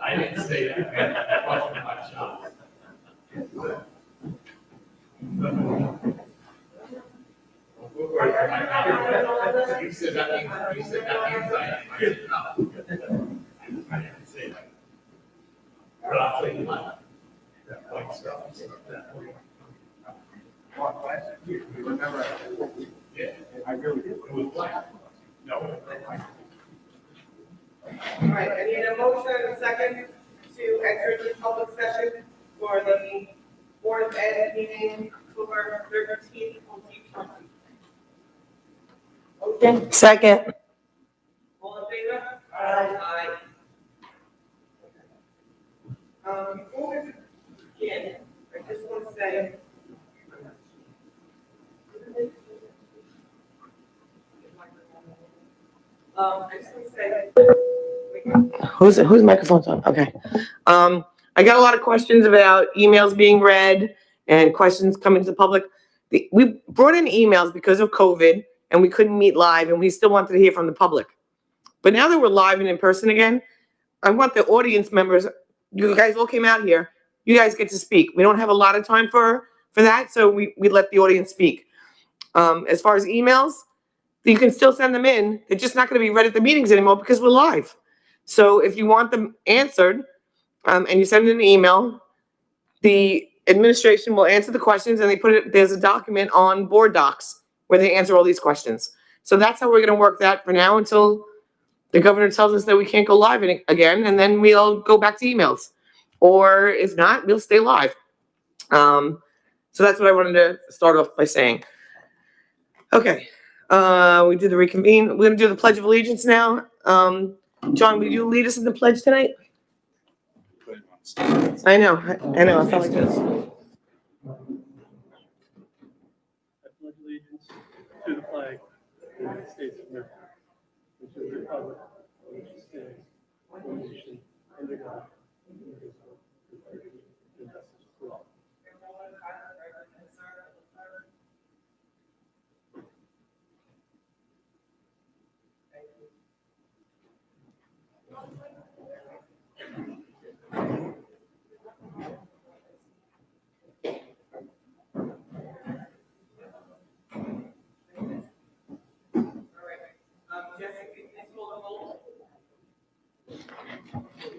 I didn't say that. That wasn't my job. You said that means I didn't know. I didn't say that. But I'll tell you what. Like stuff. You remember? Yeah. I really did. It was black. No. All right, I need a motion and a second to enter into public session for the Board of Ed meeting October 13th, 2020. Motion, Second. all in favor? Aye. Before we begin, I just want to say. I just want to say. Whose microphone's on? Okay. I got a lot of questions about emails being read and questions coming to the public. We brought in emails because of COVID and we couldn't meet live and we still wanted to hear from the public. But now that we're live and in person again, I want the audience members, you guys all came out here, you guys get to speak. We don't have a lot of time for that, so we let the audience speak. As far as emails, you can still send them in. They're just not going to be read at the meetings anymore because we're live. So if you want them answered, and you send an email, the administration will answer the questions and there's a document on board docs where they answer all these questions. So that's how we're going to work that for now until the governor tells us that we can't go live again, and then we'll go back to emails. Or if not, we'll stay live. So that's what I wanted to start off by saying. Okay. We did the reconvene. We're going to do the Pledge of Allegiance now. John, will you lead us in the pledge tonight? I know. I felt like this. I pledge allegiance to the flag of the United States of America, and to the republic for which it stands, one nation, under God, indivisible, with liberty and justice for all.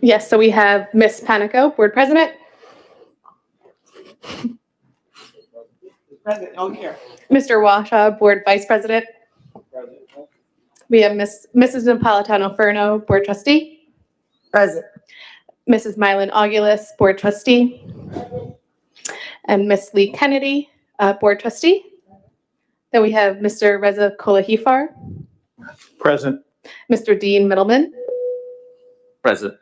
Yes, so we have Ms. Panico, Board President, President, oh, here. Mr. Washaw, Board Vice President. We have Mrs. Napolitano-Ferno, Board Trustee, Present. Mrs. Mylan Augulus, Board Trustee, and Ms. Lee Kennedy, Board Trustee. Then we have Mr. Reza Kolahifar, Present. Mr. Dean Middleman, Present.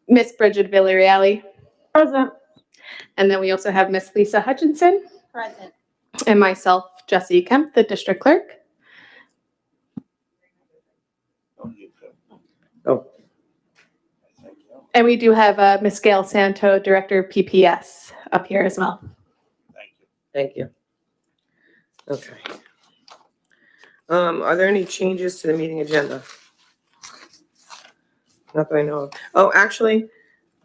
Miss Bridget Villarreal. Present. And then we also have Miss Lisa Hutchinson. Present. And myself, Jessie Kemp, the District Clerk. Oh. And we do have Miss Gail Santo, Director of PPS, up here as well. Thank you. Okay. Are there any changes to the meeting agenda? Not that I know of. Oh, actually,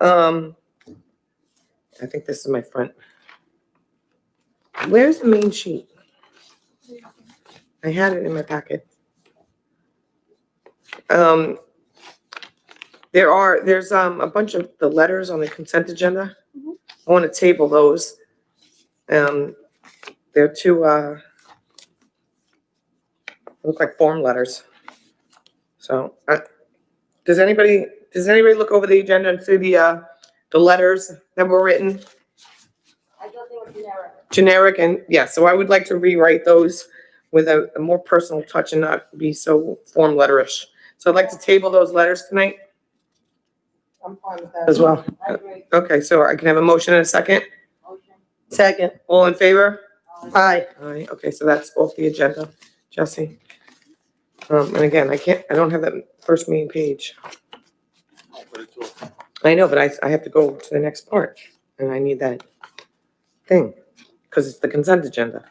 I think this is my front. Where's the main sheet? I had it in my packet. There's a bunch of the letters on the consent agenda. I want to table those. They're two, look like form letters. So, does anybody look over the agenda and see the letters that were written? I thought they were generic. Generic, and yeah, so I would like to rewrite those with a more personal touch and not be so form letterish. So I'd like to table those letters tonight I'm fine with that. as well. I agree. Okay, so I can have a motion and a second. Motion. Second. All in favor? Aye. Aye, okay, so that's off the agenda. Jesse? And again, I don't have that first main page. I know, but I have to go to the next part, and I need that thing, because it's the consent agenda.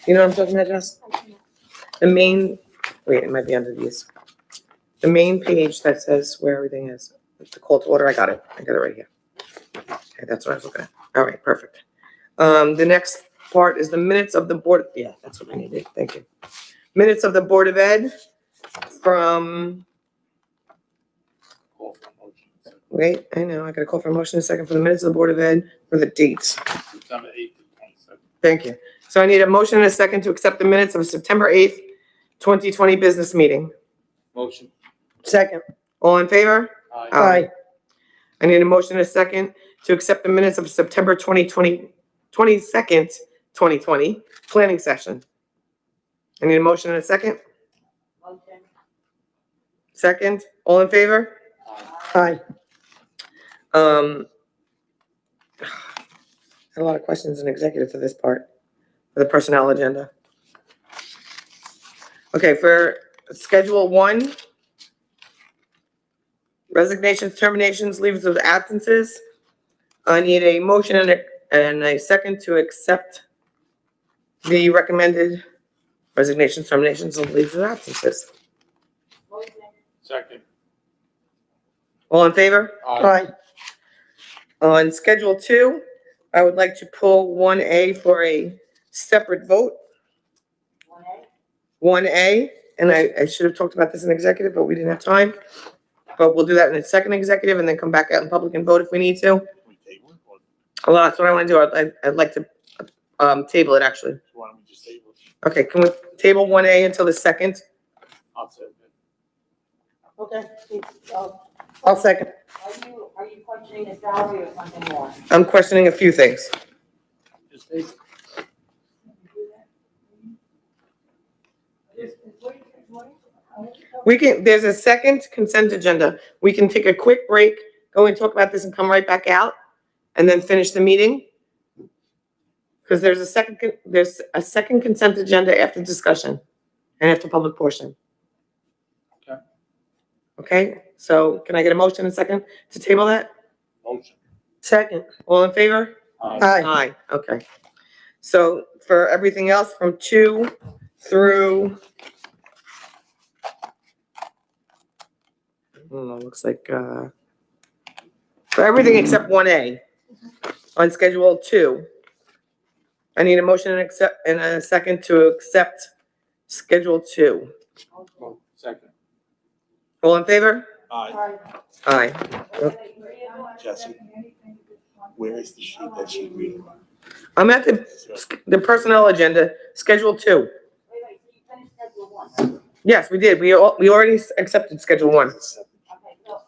You know what I'm talking about, Jess? The main, wait, it might be under these. The main page that says where everything is, the call to order, I got it right here. Okay, that's what I was looking at. All right, perfect. The next part is the minutes of the board, yeah, that's what I needed, thank you. Minutes of the Board of Ed from, wait, I know, I gotta call for a motion in a second for the minutes of the Board of Ed for the dates. September 8th to 22nd. Thank you. So I need a motion and a second to accept the minutes of September 8th, 2020 business meeting. Motion. Second. All in favor? Aye. I need a motion and a second to accept the minutes of September 22nd, 2020 planning session. I need a motion and a second. Motion. Second. All in favor? Aye. Had a lot of questions in executive for this part, for the personnel agenda. Okay, for Schedule 1, resignations, terminations, leaves of absences. I need a motion and a second to accept the recommended resignations, terminations, and leaves of absences. Motion. Second. All in favor? Aye. On Schedule 2, I would like to pull 1A for a separate vote. 1A. 1A, and I should have talked about this in executive, but we didn't have time. But we'll do that in a second executive and then come back out in public and vote if we need to. Well, that's what I want to do. I'd like to table it, actually. Why don't we just table it? Okay, can we table 1A until the second? I'll say it. Okay. I'll second. Are you questioning the salary or something more? I'm questioning a few things. Just table it. We can, there's a second consent agenda. We can take a quick break, go and talk about this and come right back out and then finish the meeting. Because there's a second consent agenda after discussion and after public portion. Okay. Okay, so can I get a motion and a second to table that? Motion. Second. All in favor? Aye. Aye, okay. So for everything else from 2 through, looks like, for everything except 1A on Schedule 2, I need a motion and a second to accept Schedule 2. Second. All in favor? Aye. Aye. Jesse, where is the sheet that she read? I'm at the personnel agenda, Schedule 2. Wait, so you finished Schedule 1? Yes, we did. We already accepted Schedule 1. Okay, so,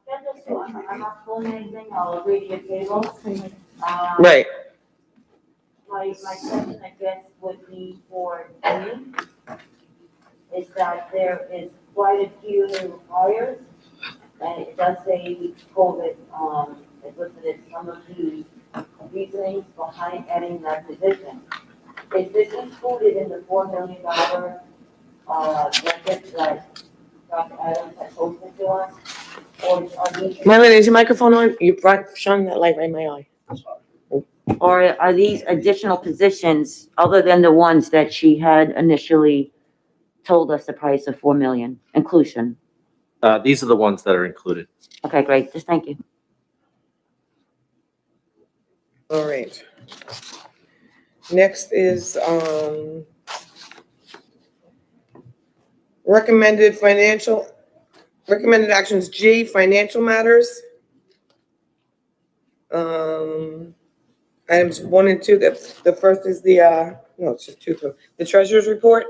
Schedule 2, I'm not pulling anything, I'll agree to your table. Right. My question, I guess, would be for me, is that there is quite a few new hires, and it does say COVID, it listed some of the reasonings behind adding that position. Is this included in the $4 million, budget that Dr. Adams had posted to us? Or are these? Marlene, is your microphone on? You brought, shone that light right in my eye. Or are these additional positions, other than the ones that she had initially told us the price of 4 million, inclusion? These are the ones that are included. Okay, great, just thank you. All right. Next is, recommended actions, G, financial matters. Items 1 and 2, the first is no, it's just 2 through. The treasurer's report,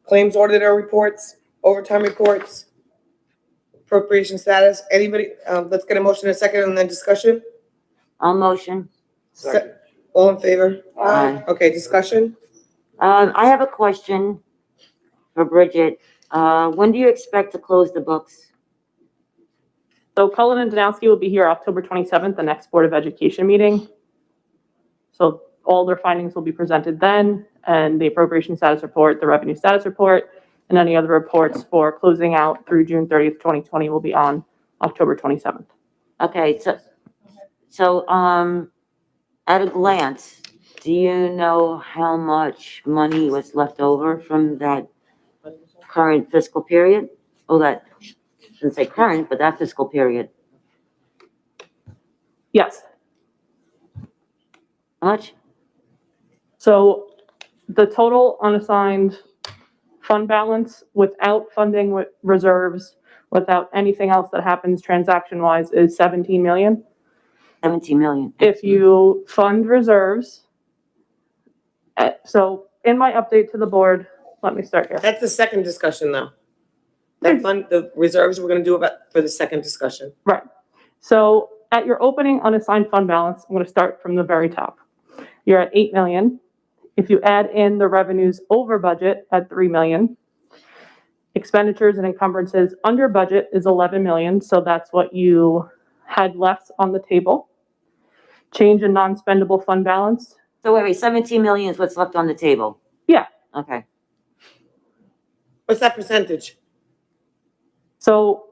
claims auditor reports, overtime reports, appropriation status. Anybody, let's get a motion in a second and then discussion. I'll motion. All in favor? Aye. Okay, discussion? I have a question. for Bridget. When do you expect to close the books? So Cullen and Danowski will be here October 27th, the next Board of Education meeting. So all their findings will be presented then, and the appropriation status report, the revenue status report, and any other reports for closing out through June 30th, 2020 will be on October 27th. Okay, so, at a glance, do you know how much money was left over from that current fiscal period? Oh, that, shouldn't say current, but that fiscal period. Yes. How much? So the total unassigned fund balance without funding with reserves, without anything else that happens transaction-wise is 17 million. 17 million. If you fund reserves, so in my update to the board, let me start here. That's the second discussion though. That fund, the reserves we're gonna do about, for the second discussion. Right. So at your opening unassigned fund balance, I'm going to start from the very top. You're at 8 million. If you add in the revenues over budget at 3 million, expenditures and encumbrances under budget is 11 million. So that's what you had left on the table. Change in non-spendable fund balance. So wait, 17 million is what's left on the table? Yeah. Okay. What's that percentage? So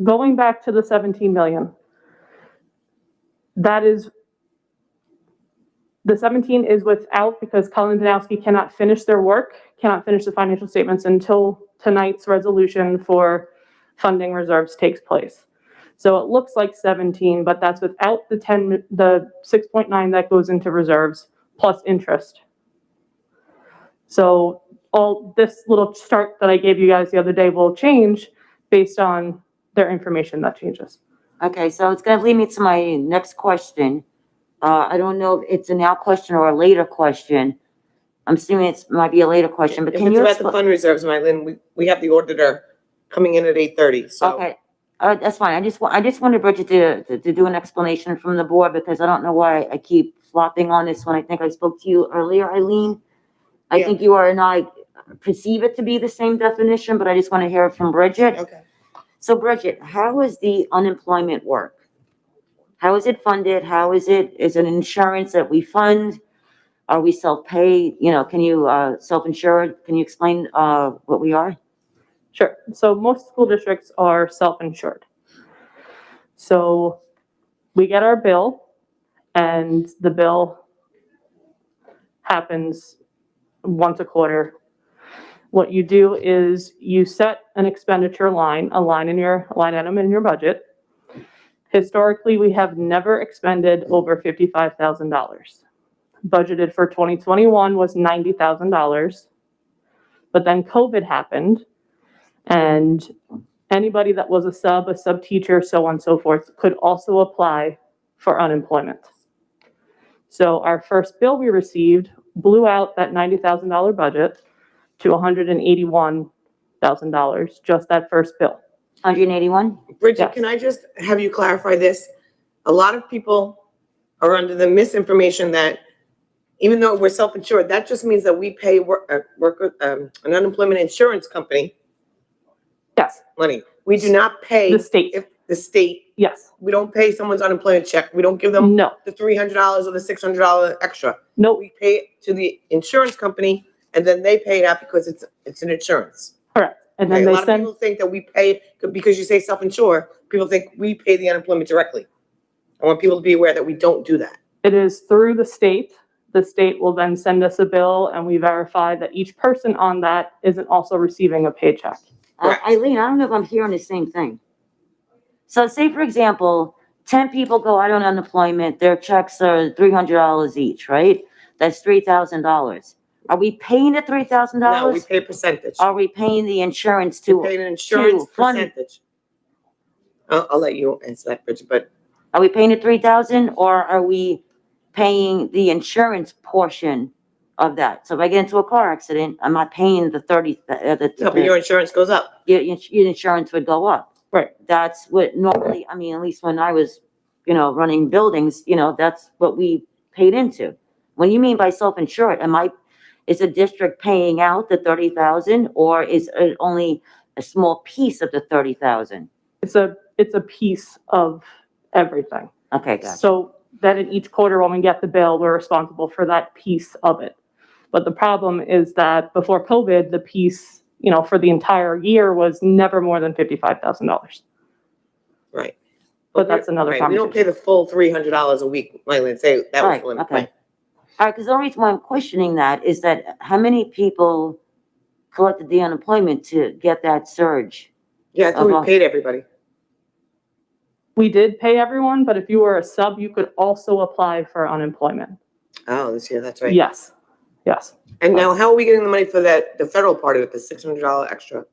going back to the 17 million, that is, the 17 is without, because Cullen and Danowski cannot finish their work, cannot finish the financial statements until tonight's resolution for funding reserves takes place. So it looks like 17, but that's without the 6.9 that goes into reserves plus interest. So all this little chart that I gave you guys the other day will change based on their information that changes. Okay, so it's gonna lead me to my next question. I don't know if it's a now question or a later question. I'm assuming it might be a later question, but If can it's you about the explain? fund reserves, Mylin, we have the auditor coming in at 8:30, so. Okay, that's fine. I just wanted Bridget to do an explanation from the board because I don't know why I keep flopping on this when I think I spoke to you earlier, Eileen. I Yeah. think you are and I perceive it to be the same definition, but I just want to hear it from Bridget. Okay. So Bridget, how is the unemployment work? How is it funded? How is it insurance that we fund? Are we self-pay? You know, can you, self-insured? Can you explain, what we are? Sure. So most school districts are self-insured. So we get our bill, and the bill happens once a quarter. What you do is you set an expenditure line, a line item in your budget. Historically, we have never expended over $55,000. Budgeted for 2021 was $90,000. But then COVID happened, and anybody that was a sub teacher, so on and so forth, could also apply for unemployment. So our first bill we received blew out that $90,000 budget to $181,000, just that first bill. 181? Bridget, Yes. can I just have you clarify this? A lot of people are under the misinformation that even though we're self-insured, that just means that we pay an unemployment insurance company Yes, money. We do not pay the state. if the state, Yes. we don't pay someone's unemployment check. We don't give them No, the $300 or the $600 extra. no, We pay it to the insurance company and then they pay it out because it's an insurance. correct. And then Okay, a they lot of send, people think that we pay, because you say self-insure, people think we pay the unemployment directly. I want people to be aware that we don't do that. it is through the state. The state will then send us a bill, and we verify that each person on that isn't also receiving a paycheck. Correct. Eileen, I don't know if I'm hearing the same thing. So say, for example, 10 people go out on unemployment, their checks are $300 each, right? That's $3,000. Are we paying the $3,000? No, we pay a percentage. Are we paying the insurance We to, pay an insurance to fund- percentage. I'll let you answer that, Bridget, but are we paying the 3,000 or are we paying the insurance portion of that? So if I get into a car accident, I'm not paying the 30, no, but your insurance goes up. your insurance would go up. Right. That's what normally, I mean, at least when I was, running buildings, that's what we paid into. When you mean by self-insured, is the district paying out the 30,000 or is it only a small piece of the 30,000? It's a piece of everything. Okay, gotcha. So that in each quarter, when we get the bill, we're responsible for that piece of it. But the problem is that before COVID, the piece, for the entire year was never more than $55,000. Right. But that's another Right, we don't pay conversation. the full $300 a week, like, let's say, that was Right, the limit. okay. All right, because the only reason why I'm questioning that is that how many people collected the unemployment to get that surge? Yeah, I thought we Okay. paid everybody. We did pay everyone, but if you were a sub, you could also apply for unemployment. Oh, this year, that's right. Yes, yes. And now, how are we getting the money for that, the federal part of it, the $600 extra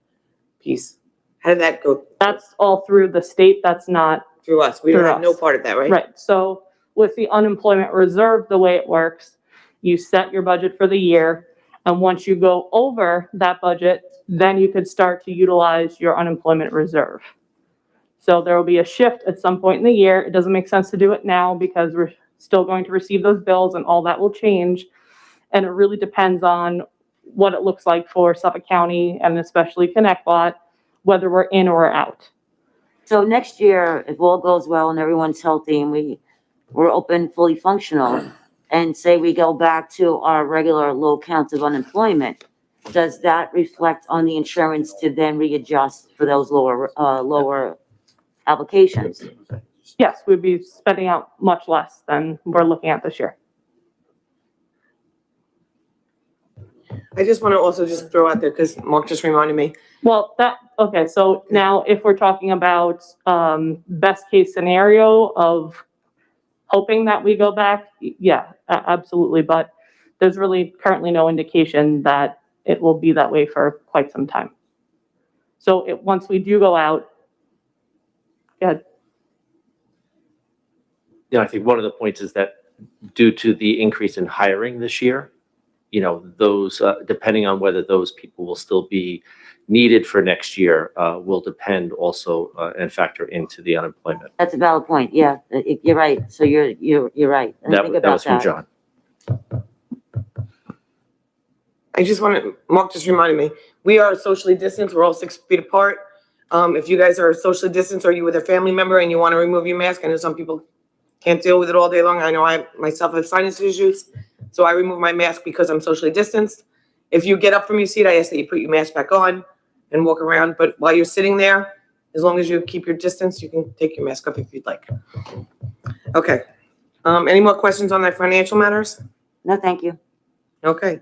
piece? How did that go That's all through the state. That's not through us? We don't Through have no us. part of that, right? right. So with the unemployment reserve, the way it works, you set your budget for the year. And once you go over that budget, then you could start to utilize your unemployment reserve. So there will be a shift at some point in the year. It doesn't make sense to do it now because we're still going to receive those bills and all that will change. And it really depends on what it looks like for Suffolk County and especially Connecticut, whether we're in or out. So next year, if all goes well and everyone's healthy and we're open, fully functional, and say we go back to our regular low counts of unemployment, does that reflect on the insurance to then readjust for those lower applications? Yes, we'd be spending out much less than we're looking at this year. I just want to also just throw out there, because Mark just reminded me, Well, okay, so now if we're talking about best case scenario of hoping that we go back, yeah, absolutely. But there's really currently no indication that it will be that way for quite some time. So once we do go out, yeah, I think one of the points is that due to the increase in hiring this year, those, depending on whether those people will still be needed for next year, will depend also and factor into the unemployment. That's a valid point, yeah, you're right, so you're right. I didn't think That about was from that. John. I just want to, Mark just reminded me, we are socially distanced, we're all 6 feet apart. If you guys are socially distanced or you with a family member and you want to remove your mask, I know some people can't deal with it all day long. I know I myself have sinus issues, so I remove my mask because I'm socially distanced. If you get up from your seat, I ask that you put your mask back on and walk around, but while you're sitting there, as long as you keep your distance, you can take your mask off if you'd like. Okay. Any more questions on the financial matters? No, thank you. Okay.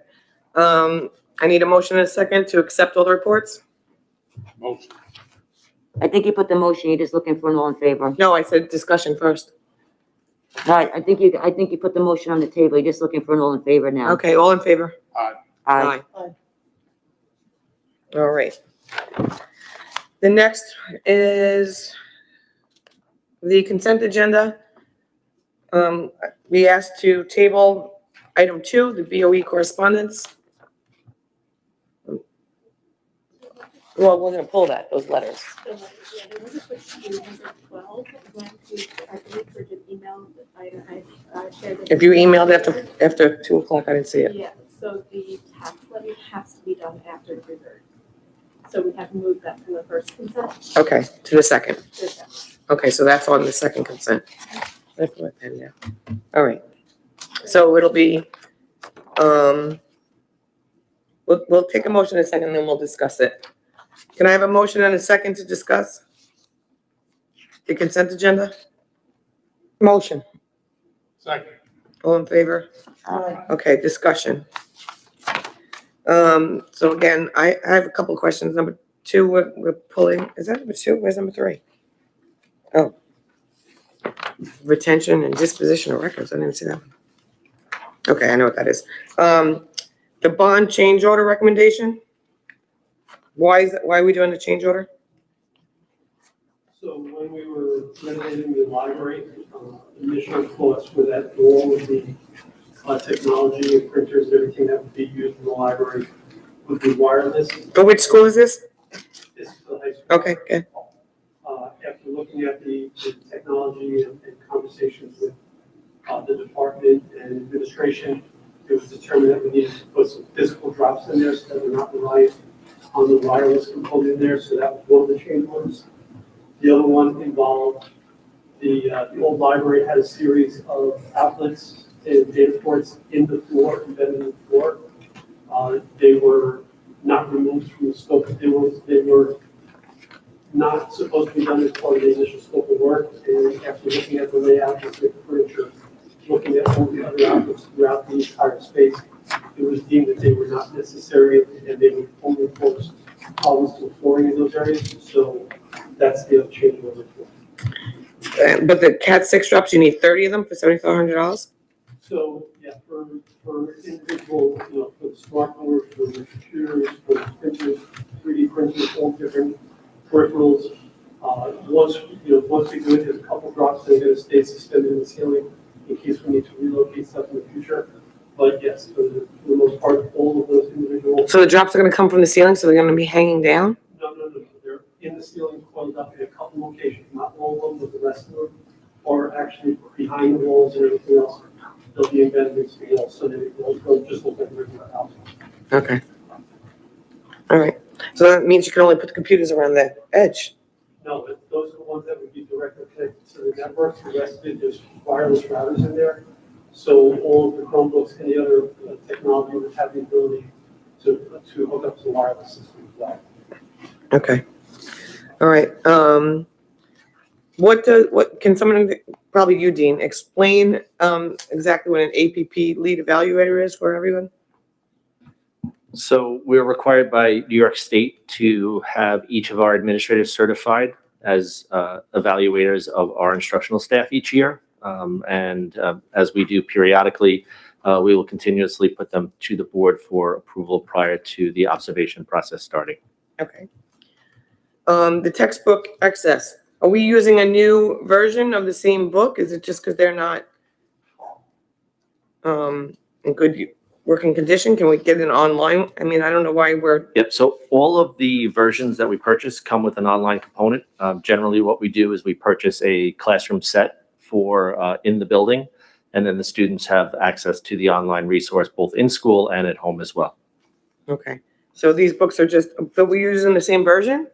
I need a motion and a second to accept all the reports. Motion. I think you put the motion, you're just looking for an all in favor. No, I said discussion first. No, I think you put the motion on the table, you're just looking for an all in favor now. Okay, all in favor? Aye. All right. The next is the consent agenda. We asked to table item 2, the BOE correspondence. Well, we're gonna pull those letters. If you emailed after 2 o'clock, I didn't see it. Yeah, so the tax levy has to be done after the third. So we have to move that from the first consent Okay, to the second. to the second. Okay, so that's on the second consent. I have my pen now. All right. So it'll be, we'll take a motion in a second, then we'll discuss it. Can I have a motion and a second to discuss the consent agenda? Motion. Second. All in favor? Okay, discussion. So again, I have a couple of questions. Number 2, we're pulling, is that number 2? Where's number 3? Oh. Retention and disposition of records. I didn't see that one. Okay, I know what that is. The bond change order recommendation. Why are we doing the change order? So when we were renovating the library, initial costs for that, all of the technology and printers, everything that would be used in the library would be wireless. For which school is this? This is the high school. Okay, good. After looking at the technology and conversations with the department and administration, it was determined that we needed to put some physical drops in there so that we're not reliant on the wireless component in there, so that was one of the change orders. The other one involved the old library had a series of outlets and data ports in the floor, embedded in the floor. They were not removed from the scope. They were not supposed to be done as part of the initial scope of work. And after looking at the layout of the furniture, looking at all the other outlets throughout the entire space, it was deemed that they were not necessary and they would only cause problems to the flooring in those areas. So that's the other change order. But the Cat 6 drops, you need 30 of them for $7,400? So, yeah, for individual, for the smartboard, for the computers, for the printers, 3D printers, all different peripherals. Once we do it, there's a couple drops that are gonna stay suspended in the ceiling in case we need to relocate stuff in the future. But yes, for the most part, all of those individual. So the drops are gonna come from the ceiling, so they're gonna be hanging down? No, they're in the ceiling, coiled up in a couple locations, not all of them, but the rest of them, or actually behind the walls and everything else. They'll be embedded in the wall, so they'll just look like a regular house. Okay. All right. So that means you can only put the computers around the edge. No, but those are the ones that would be directly connected to the network. The rest of it, there's wireless routers in there. So all of the Chromebooks and the other technology would have the ability to hook up to the wireless system as well. Okay. All right. What can someone, probably you, Dean, explain exactly what an APP lead evaluator is for everyone? So we're required by New York State to have each of our administrators certified as evaluators of our instructional staff each year. As we do periodically, we will continuously put them to the board for approval prior to the observation process starting. Okay. The textbook excess, are we using a new version of the same book? Is it just because they're not in good working condition? Can we get it online? I mean, I don't know why we're, Yep, so all of the versions that we purchase come with an online component. Generally, what we do is we purchase a classroom set for in the building, and then the students have access to the online resource both in school and at home as well. okay. So these books are just, but we're using the same version?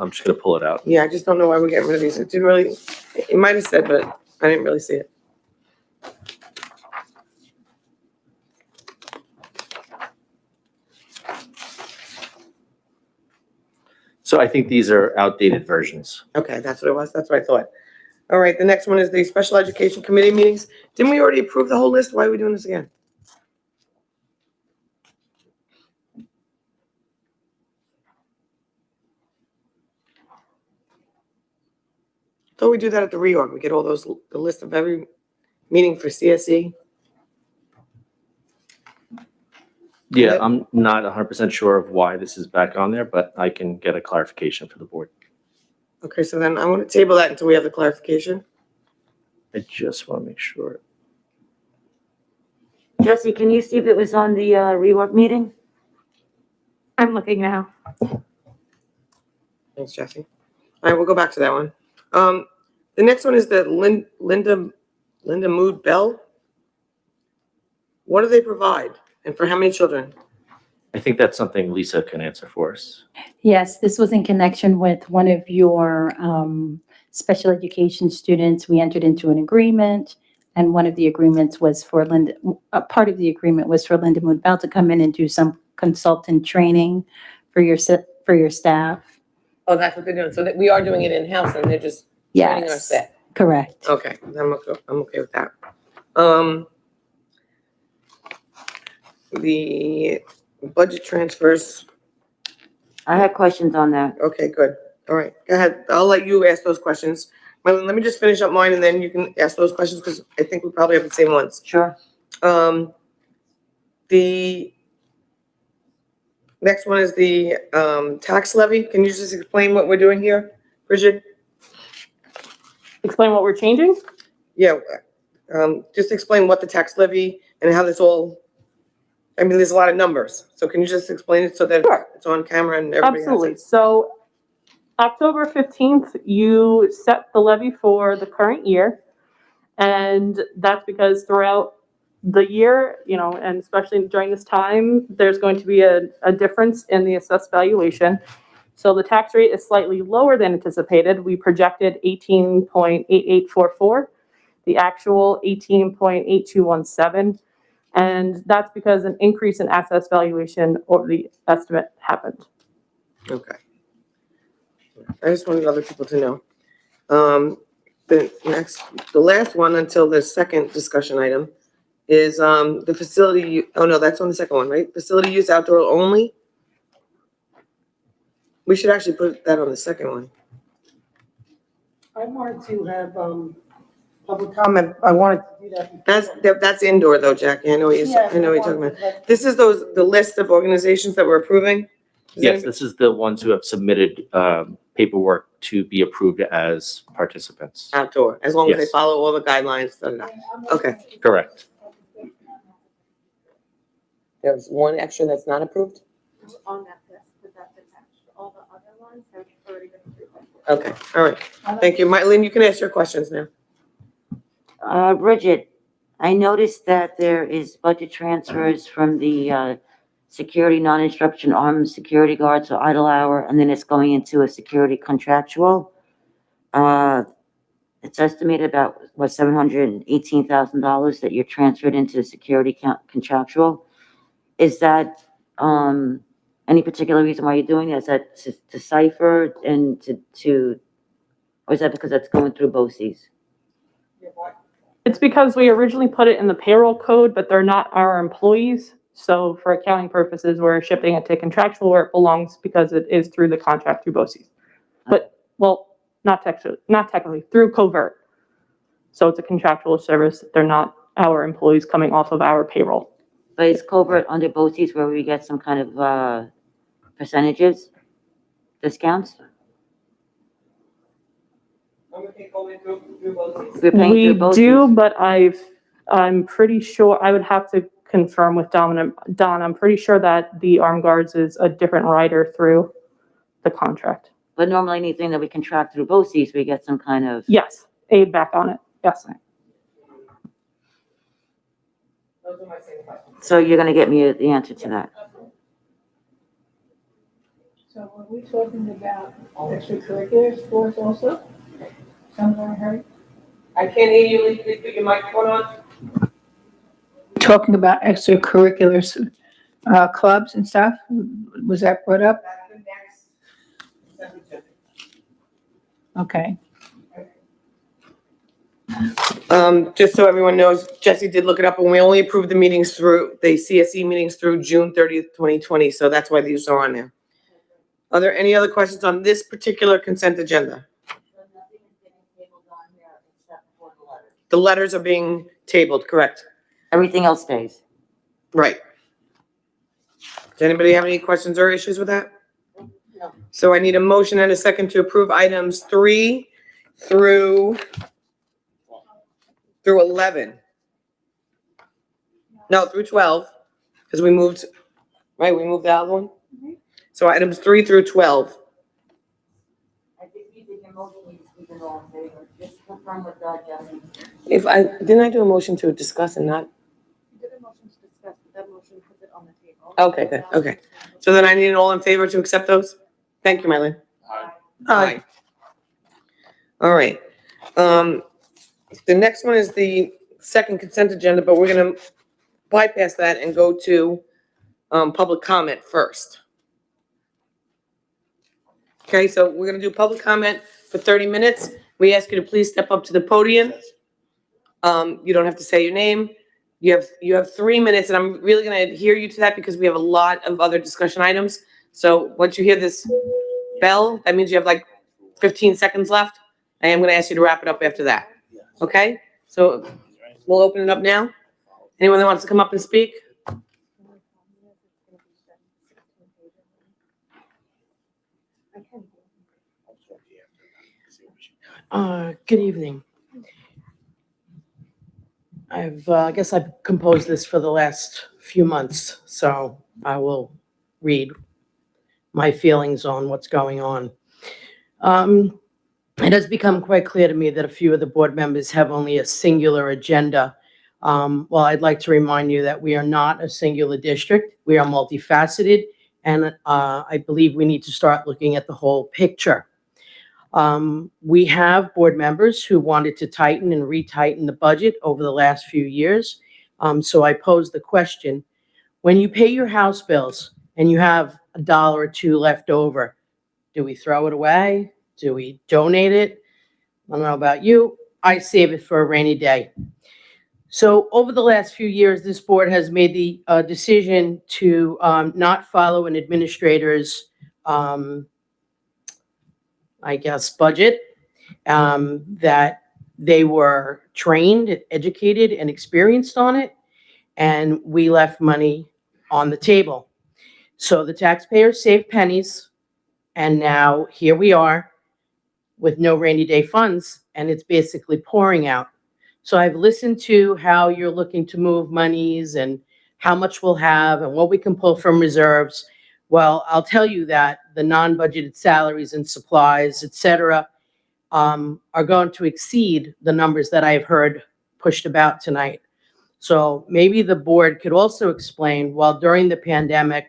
I'm just gonna pull it out. Yeah, I just don't know why we're getting rid of these. It didn't really, it might have said, but I didn't really see it. So I think these are outdated versions. Okay, that's what it was. That's what I thought. All right, the next one is the special education committee meetings. Didn't we already approve the whole list? Why are we doing this again? Thought we do that at the reorg. We get all those, the list of every meeting for CSE. Yeah, Okay. I'm not 100% sure of why this is back on there, but I can get a clarification for the board. Okay, so then I want to table that until we have the clarification. I just want to make sure. Jesse, can you see if it was on the rework meeting? I'm looking now. Thanks, Jesse. All right, we'll go back to that one. The next one is the Linda Mood Bell. What do they provide and for how many children? I think that's something Lisa can answer for us. Yes, this was in connection with one of your special education students. We entered into an agreement, and one of the agreements was for Linda, a part of the agreement was for Linda Mood Bell to come in and do some consultant training for your staff. Oh, that's what they're doing. So that we are doing it in-house and they're just training our Yes, staff. correct. Okay, I'm okay with that. The budget transfers, I had questions on that. okay, good. All right, go ahead. I'll let you ask those questions. Marlene, let me just finish up mine and then you can ask those questions because I think we probably have the same ones. Sure. The next one is the tax levy. Can you just explain what we're doing here, Bridget? Explain what we're changing? Yeah, just explain what the tax levy and how this all, I mean, there's a lot of numbers. So can you just explain it so that Sure. it's on camera and everybody has Absolutely. it? So October 15th, you set the levy for the current year. And that's because throughout the year, and especially during this time, there's going to be a difference in the assessed valuation. So the tax rate is slightly lower than anticipated. We projected 18.8844, the actual 18.8217. And that's because an increase in assessed valuation over the estimate happened. Okay. I just wanted other people to know. The last one until the second discussion item is, the facility, oh no, that's on the second one, right? Facility use outdoor only? We should actually put that on the second one. I wanted to have, public comment. I wanted to do that. before. That's indoor though, Jackie. I know what you're talking about. This is the list of organizations that we're approving? Is Yes, anybody- this is the ones who have submitted paperwork to be approved as participants. Outdoor, as long as they Yes. follow all the guidelines. da, da, da. Okay. Correct. There's one extra that's not approved? On that list, but that's attached. All the other ones have already been approved. Okay, all right. Thank you. Mylene, you can ask your questions now. Bridget, I noticed that there is budget transfers from the security non-instruction armed security guards, so idle hour, and then it's going into a security contractual. It's estimated about, $718,000 that you're transferred into the security contractual. Is that any particular reason why you're doing that? Is that to decipher and or is that because that's going through BOCES? It's because we originally put it in the payroll code, but they're not our employees. So for accounting purposes, we're shipping it to contractual where it belongs because it is through the contract through BOCES. But, well, not technically, through Covert. So it's a contractual service. They're not our employees coming off of our payroll. But is Covert under BOCES where we get some kind of percentages, discounts? We're paying We through BOCES. do, but I'm pretty sure, I would have to confirm with Don. I'm pretty sure that the armed guards is a different rider through the contract. But normally anything that we contract through BOCES, we get some kind of. Yes, aid back on it, yes. Those are my same questions. So you're gonna get me the answer to that. So were we talking about extracurricular sports also? Somewhere I heard? I can't hear you. Please put your microphone on. Talking about extracurriculars, clubs and stuff? Was that brought up? That's the next consent agenda. Okay. Just so everyone knows, Jesse did look it up and we only approved the CSE meetings through June 30th, 2020. So that's why these are on there. Are there any other questions on this particular consent agenda? So nothing is getting tabled on here except for the letters. The letters are being tabled, correct? Everything else stays. Right. Does anybody have any questions or issues with that? No. So I need a motion and a second to approve items 3 through 11. No, through 12, because we moved the other one. So items 3 through 12. I think you did your motion, you just keep it all in favor. Just confirm with Jesse. Didn't I do a motion to discuss and not? You did a motion to discuss, but that motion puts it on the table. Okay, good, okay. So then I need an all in favor to accept those? Thank you, Mylene. Aye. All right. The next one is the second consent agenda, but we're gonna bypass that and go to public comment first. Okay, so we're gonna do public comment for 30 minutes. We ask you to please step up to the podium. You don't have to say your name. You have 3 minutes, and I'm really gonna adhere you to that because we have a lot of other discussion items. So once you hear this bell, that means you have like 15 seconds left. I am gonna ask you to wrap it up after that. Okay? So we'll open it up now. Anyone that wants to come up and speak? Good evening. I guess I've composed this for the last few months, so I will read my feelings on what's going on. It has become quite clear to me that a few of the board members have only a singular agenda Well, I'd like to remind you that we are not a singular district. We are multifaceted, and I believe we need to start looking at the whole picture. We have board members who wanted to tighten and retighten the budget over the last few years. So I pose the question, when you pay your house bills and you have $1 or $2 left over, do we throw it away? Do we donate it? I don't know about you. I save it for a rainy day. So over the last few years, this board has made the decision to not follow an administrator's, I guess, budget, that they were trained, educated, and experienced on it, and we left money on the table. So the taxpayers saved pennies, and now here we are with no rainy day funds, and it's basically pouring out. So I've listened to how you're looking to move monies and how much we'll have and what we can pull from reserves. Well, I'll tell you that the non-budgeted salaries and supplies, et cetera, are going to exceed the numbers that I've heard pushed about tonight. So maybe the board could also explain, while during the pandemic,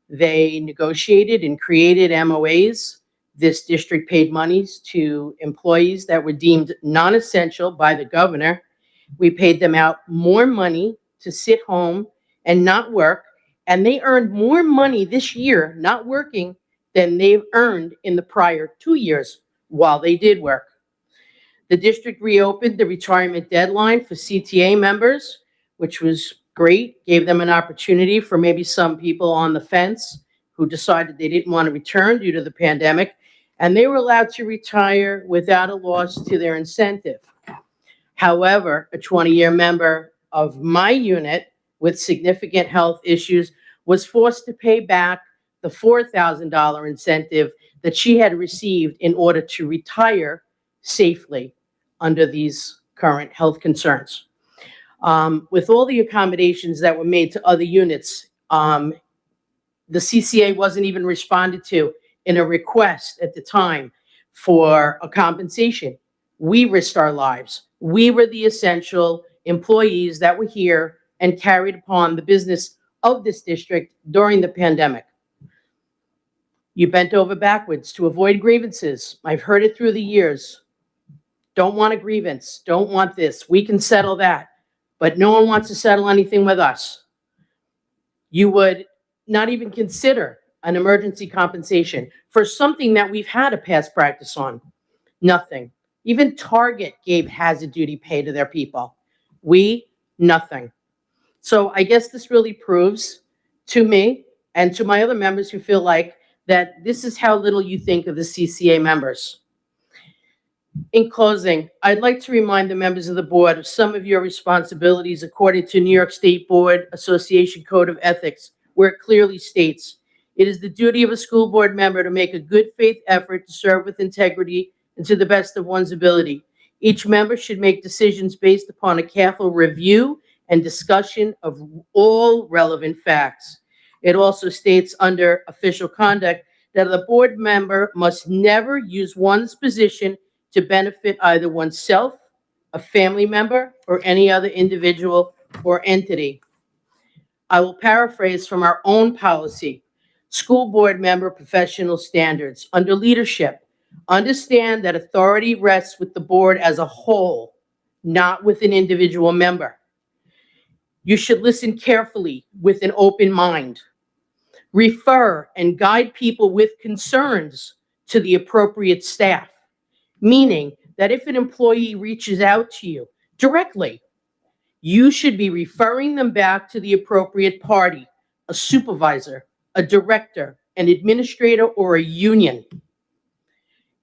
they negotiated and created MOAs. This district paid monies to employees that were deemed non-essential by the governor. We paid them out more money to sit home and not work, and they earned more money this year not working than they've earned in the prior 2 years while they did work. The district reopened the retirement deadline for CTA members, which was great, gave them an opportunity for maybe some people on the fence who decided they didn't want to return due to the pandemic, and they were allowed to retire without a loss to their incentive. However, a 20-year member of my unit with significant health issues was forced to pay back the $4,000 incentive that she had received in order to retire safely under these current health concerns. With all the accommodations that were made to other units, the CCA wasn't even responded to in a request at the time for a compensation. We risked our lives. We were the essential employees that were here and carried upon the business of this district during the pandemic. You bent over backwards to avoid grievances. I've heard it through the years. Don't want a grievance. Don't want this. We can settle that. But no one wants to settle anything with us. You would not even consider an emergency compensation for something that we've had a past practice on. Nothing. Even Target gave hazard duty pay to their people. We, nothing. So I guess this really proves to me and to my other members who feel like that this is how little you think of the CCA members. In closing, I'd like to remind the members of the board of some of your responsibilities according to New York State Board Association Code of Ethics, where it clearly states, it is the duty of a school board member to make a good faith effort to serve with integrity and to the best of one's ability. Each member should make decisions based upon a careful review and discussion of all relevant facts. It also states under official conduct that the board member must never use one's position to benefit either oneself, a family member, or any other individual or entity. I will paraphrase from our own policy. School board member professional standards. Under leadership, understand that authority rests with the board as a whole, not with an individual member. You should listen carefully with an open mind. Refer and guide people with concerns to the appropriate staff, meaning that if an employee reaches out to you directly, you should be referring them back to the appropriate party, a supervisor, a director, an administrator, or a union.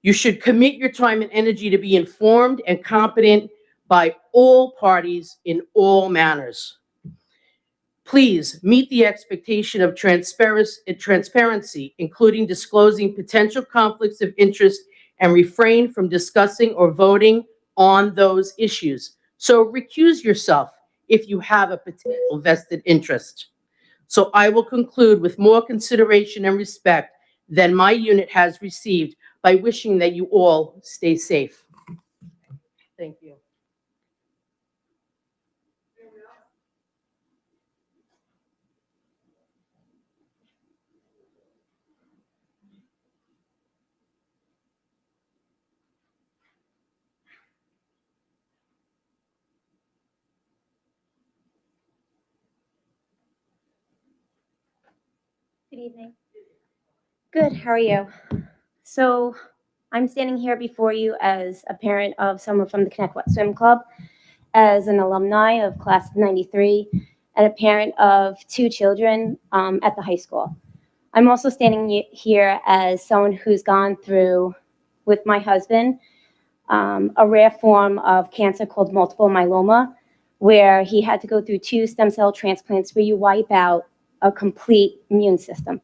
You should commit your time and energy to be informed and competent by all parties in all manners. Please meet the expectation of transparency, including disclosing potential conflicts of interest, and refrain from discussing or voting on those issues. So recuse yourself if you have a potential vested interest. So I will conclude with more consideration and respect than my unit has received by wishing that you all stay safe. Thank you. Good evening. Good, how are you? So I'm standing here before you as a parent of someone from the Connect What Swim Club, as an alumni of class of 93, and a parent of 2 children at the high school. I'm also standing here as someone who's gone through, with my husband, a rare form of cancer called multiple myeloma, where he had to go through 2 stem cell transplants where you wipe out a complete immune system.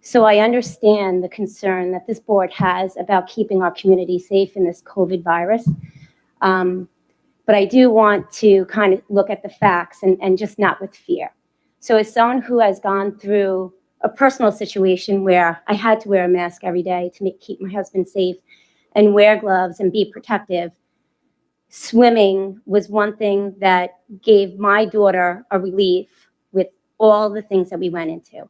So I understand the concern that this board has about keeping our community safe in this COVID virus. But I do want to kind of look at the facts and just not with fear. So as someone who has gone through a personal situation where I had to wear a mask every day to keep my husband safe and wear gloves and be protective, swimming was one thing that gave my daughter a relief with all the things that we went into.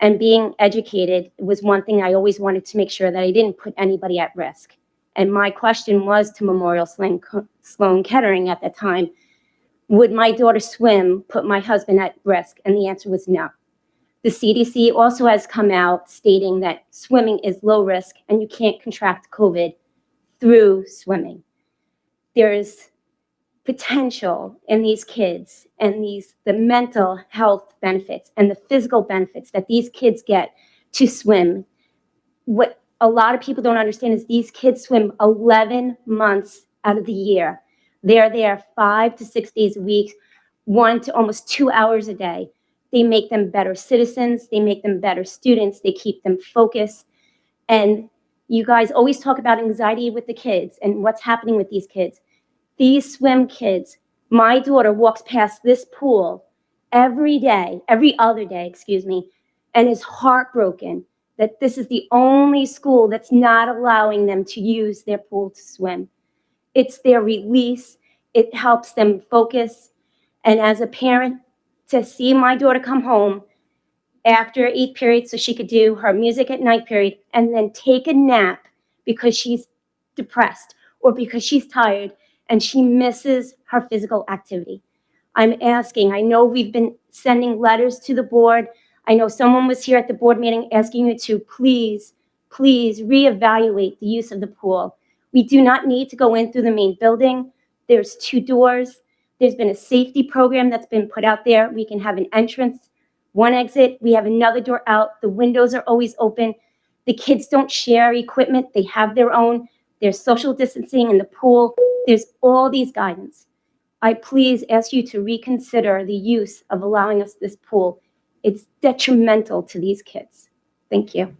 And being educated was one thing I always wanted to make sure that I didn't put anybody at risk. And my question was to Memorial Sloan Kettering at the time, would my daughter swim put my husband at risk? And the answer was no. The CDC also has come out stating that swimming is low risk and you can't contract COVID through swimming. There's potential in these kids and the mental health benefits and the physical benefits that these kids get to swim. What a lot of people don't understand is these kids swim 11 months out of the year. They're there 5 to 6 days a week, 1 to almost 2 hours a day. They make them better citizens. They make them better students. They keep them focused. And you guys always talk about anxiety with the kids and what's happening with these kids. These swim kids, my daughter walks past this pool every other day, and is heartbroken that this is the only school that's not allowing them to use their pool to swim. It's their release. It helps them focus. And as a parent, to see my daughter come home after 8 periods so she could do her music at night period and then take a nap because she's depressed or because she's tired and she misses her physical activity. I'm asking, I know we've been sending letters to the board. I know someone was here at the board meeting asking you to please reevaluate the use of the pool. We do not need to go in through the main building. There's 2 doors. There's been a safety program that's been put out there. We can have an entrance, 1 exit. We have another door out. The windows are always open. The kids don't share equipment. They have their own. There's social distancing in the pool. There's all these guidance. I please ask you to reconsider the use of allowing us this pool. It's detrimental to these kids. Thank you.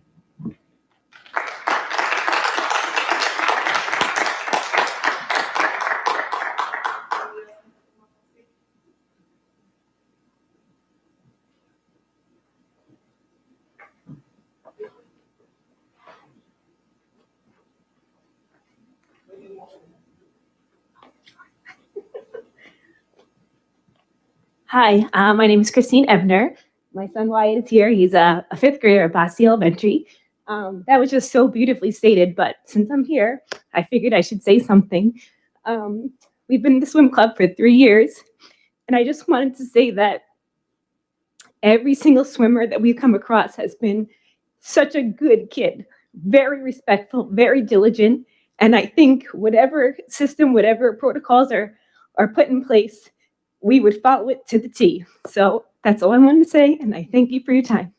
Hi, my name is Christine Ebner. My son Wyatt is here. He's a 5th grader at Bosse Elementary. That was just so beautifully stated, but since I'm here, I figured I should say something. We've been in the swim club for 3 years, and I just wanted to say that every single swimmer that we've come across has been such a good kid, very respectful, very diligent, and I think whatever system, whatever protocols are put in place, we would follow it to the T. So that's all I wanted to say, and I thank you for your time.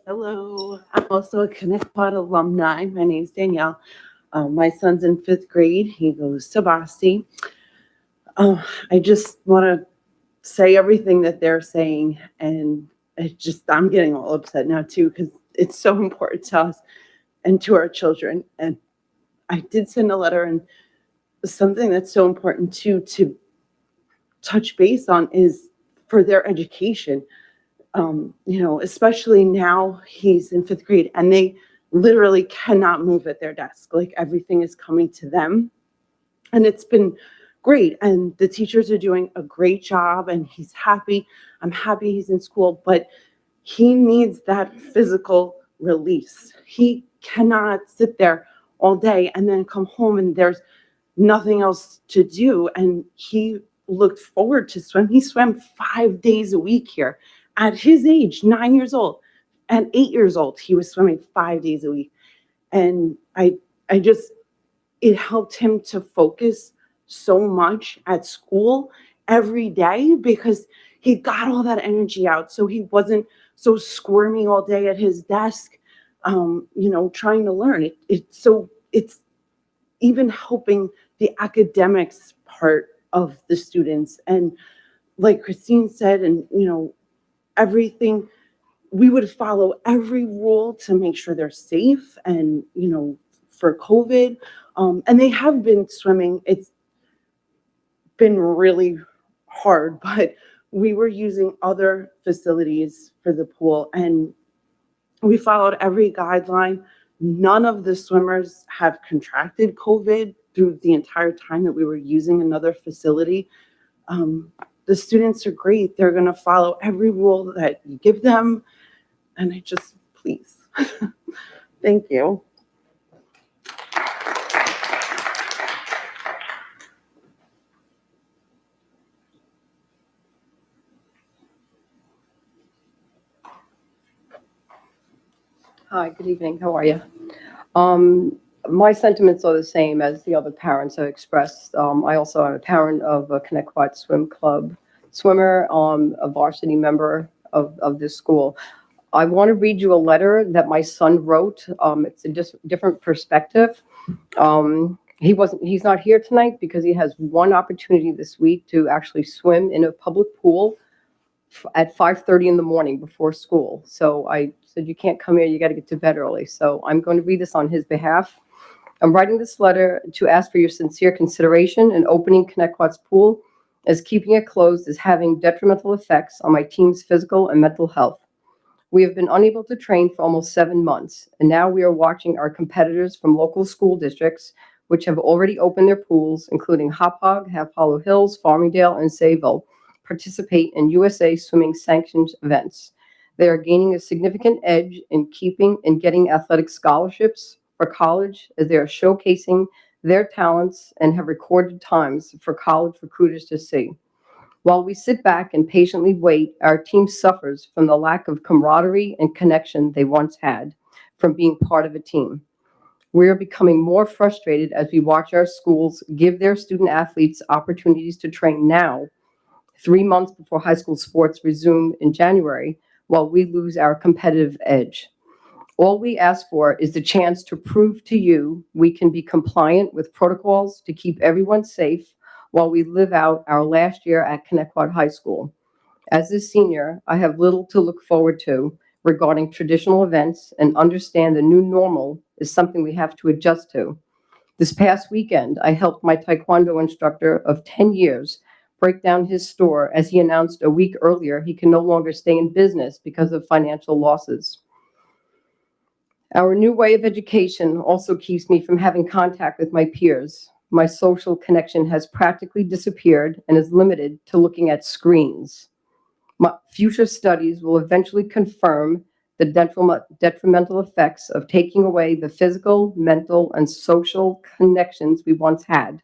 Hello, I'm also a Connect Pod alumni. My name's Danielle. My son's in 5th grade. He goes to Bosse. I just want to say everything that they're saying, and I'm getting all upset now too because it's so important to us and to our children. And I did send a letter, and something that's so important too to touch base on is for their education. Especially now he's in 5th grade and they literally cannot move at their desk. Like everything is coming to them. And it's been great. And the teachers are doing a great job and he's happy. I'm happy he's in school, but he needs that physical release. He cannot sit there all day and then come home and there's nothing else to do. And he looked forward to swim. He swam 5 days a week here at his age, 9 years old. At 8 years old, he was swimming 5 days a week. And I just, it helped him to focus so much at school every day because he got all that energy out. So he wasn't so squirmy all day at his desk, trying to learn. It's even helping the academics part of the students. And like Christine said, and everything, we would follow every rule to make sure they're safe and, for COVID. And they have been swimming. It's been really hard, but we were using other facilities for the pool and we followed every guideline. None of the swimmers have contracted COVID through the entire time that we were using another facility. The students are great. They're going to follow every rule that you give them. And I just, please, thank you. Hi, good evening. How are you? My sentiments are the same as the other parents have expressed. I also am a parent of a Connecticut Swim Club swimmer, a varsity member of this school. I want to read you a letter that my son wrote. It's a different perspective. He's not here tonight because he has one opportunity this week to actually swim in a public pool at 5:30 in the morning before school. So I said, you can't come here, you got to get to bed early. So I'm going to read this on his behalf. I'm writing this letter to ask for your sincere consideration in opening Connecticut's pool, as keeping it closed is having detrimental effects on my team's physical and mental health. We have been unable to train for almost 7 months, and now we are watching our competitors from local school districts, which have already opened their pools, including Hop Hog, Half Hollow Hills, Farmingdale, and Sayville, participate in USA Swimming sanctioned events. They are gaining a significant edge in getting athletic scholarships for college as they are showcasing their talents and have recorded times for college recruiters to see. While we sit back and patiently wait, our team suffers from the lack of camaraderie and connection they once had from being part of a team. We are becoming more frustrated as we watch our schools give their student athletes opportunities to train now, 3 months before high school sports resume in January, while we lose our competitive edge. All we ask for is the chance to prove to you we can be compliant with protocols to keep everyone safe while we live out our last year at Connecticut High School. As a senior, I have little to look forward to regarding traditional events and understand the new normal is something we have to adjust to. This past weekend, I helped my Taekwondo instructor of 10 years break down his store as he announced a week earlier he can no longer stay in business because of financial losses. Our new way of education also keeps me from having contact with my peers. My social connection has practically disappeared and is limited to looking at screens. My future studies will eventually confirm the detrimental effects of taking away the physical, mental, and social connections we once had.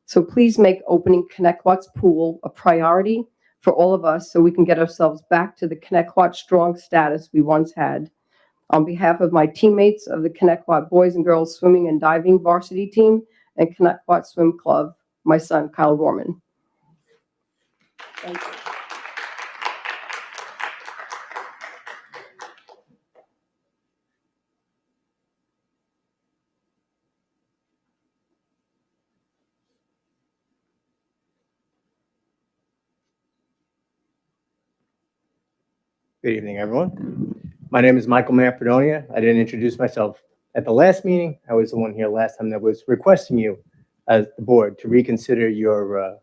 So please make opening Connecticut's pool a priority for all of us so we can get ourselves back to the Connecticut strong status we once had. On behalf of my teammates of the Connecticut Boys and Girls Swimming and Diving Varsity Team and Connecticut Swim Club, my son, Kyle Gorman. Thank you. Good evening, everyone. My name is Michael Manfredonia. I didn't introduce myself at the last meeting. I was the one here last time that was requesting you as the board to reconsider your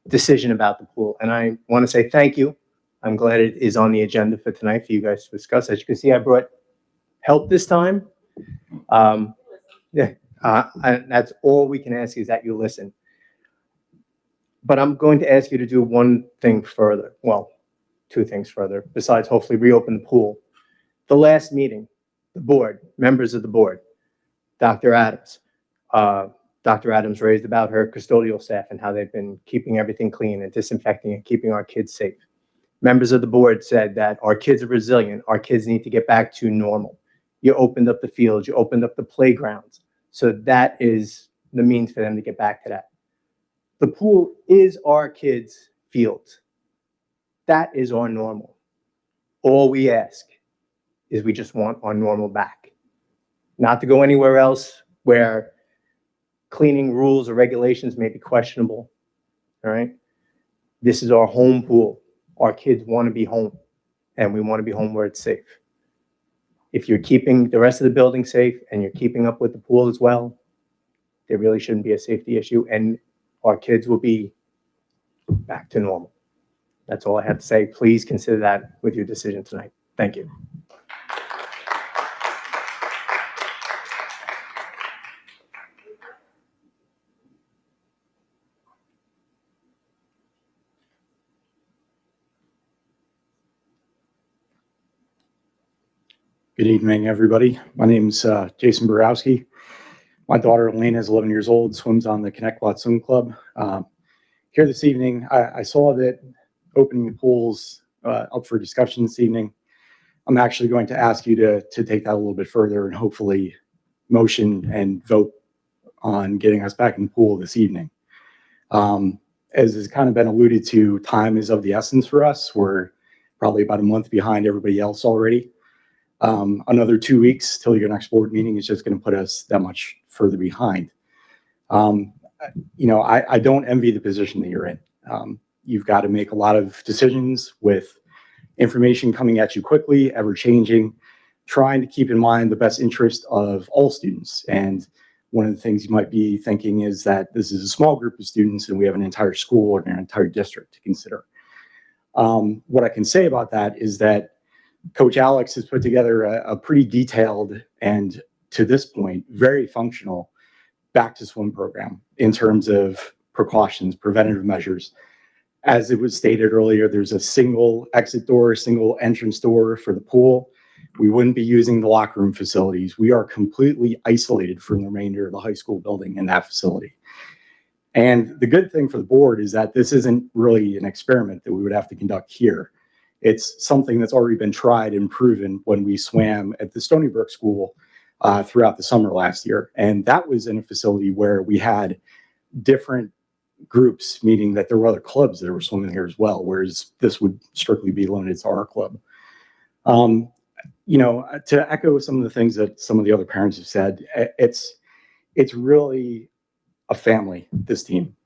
decision about the pool. And I want to say thank you. I'm glad it is on the agenda for tonight for you guys to discuss. As you can see, I brought help this time. And that's all we can ask is that you listen. But I'm going to ask you to do one thing further. Well, two things further, besides hopefully reopen the pool. The last meeting, the board, members of the board, Dr. Adams. Dr. Adams raised about her custodial staff and how they've been keeping everything clean and disinfecting and keeping our kids safe. Members of the board said that our kids are resilient. Our kids need to get back to normal. You opened up the fields, you opened up the playgrounds. So that is the means for them to get back to that. The pool is our kids' fields. That is our normal. All we ask is we just want our normal back. Not to go anywhere else where cleaning rules or regulations may be questionable, all right? This is our home pool. Our kids want to be home, and we want to be home where it's safe. If you're keeping the rest of the building safe and you're keeping up with the pool as well, there really shouldn't be a safety issue, and our kids will be back to normal. That's all I have to say. Please consider that with your decision tonight. Thank you. Good evening, everybody. My name's Jason Borowski. My daughter Elena is 11 years old, swims on the Connecticut Swim Club. Here this evening, I saw that opening the pools up for discussion this evening. I'm actually going to ask you to take that a little bit further and hopefully motion and vote on getting us back in the pool this evening. As has kind of been alluded to, time is of the essence for us. We're probably about a month behind everybody else already. Another 2 weeks till your next board meeting is just going to put us that much further behind. I don't envy the position that you're in. You've got to make a lot of decisions with information coming at you quickly, ever changing, trying to keep in mind the best interest of all students. And one of the things you might be thinking is that this is a small group of students and we have an entire school or an entire district to consider. What I can say about that is that Coach Alex has put together a pretty detailed and, to this point, very functional back to swim program in terms of precautions, preventative measures. As it was stated earlier, there's a single exit door, single entrance door for the pool. We wouldn't be using the locker room facilities. We are completely isolated from the remainder of the high school building in that facility. And the good thing for the board is that this isn't really an experiment that we would have to conduct here. It's something that's already been tried and proven when we swam at the Stony Brook School throughout the summer last year. And that was in a facility where we had different groups, meaning that there were other clubs that were swimming here as well, whereas this would strictly be limited to our club. To echo some of the things that some of the other parents have said, it's really a family, this team.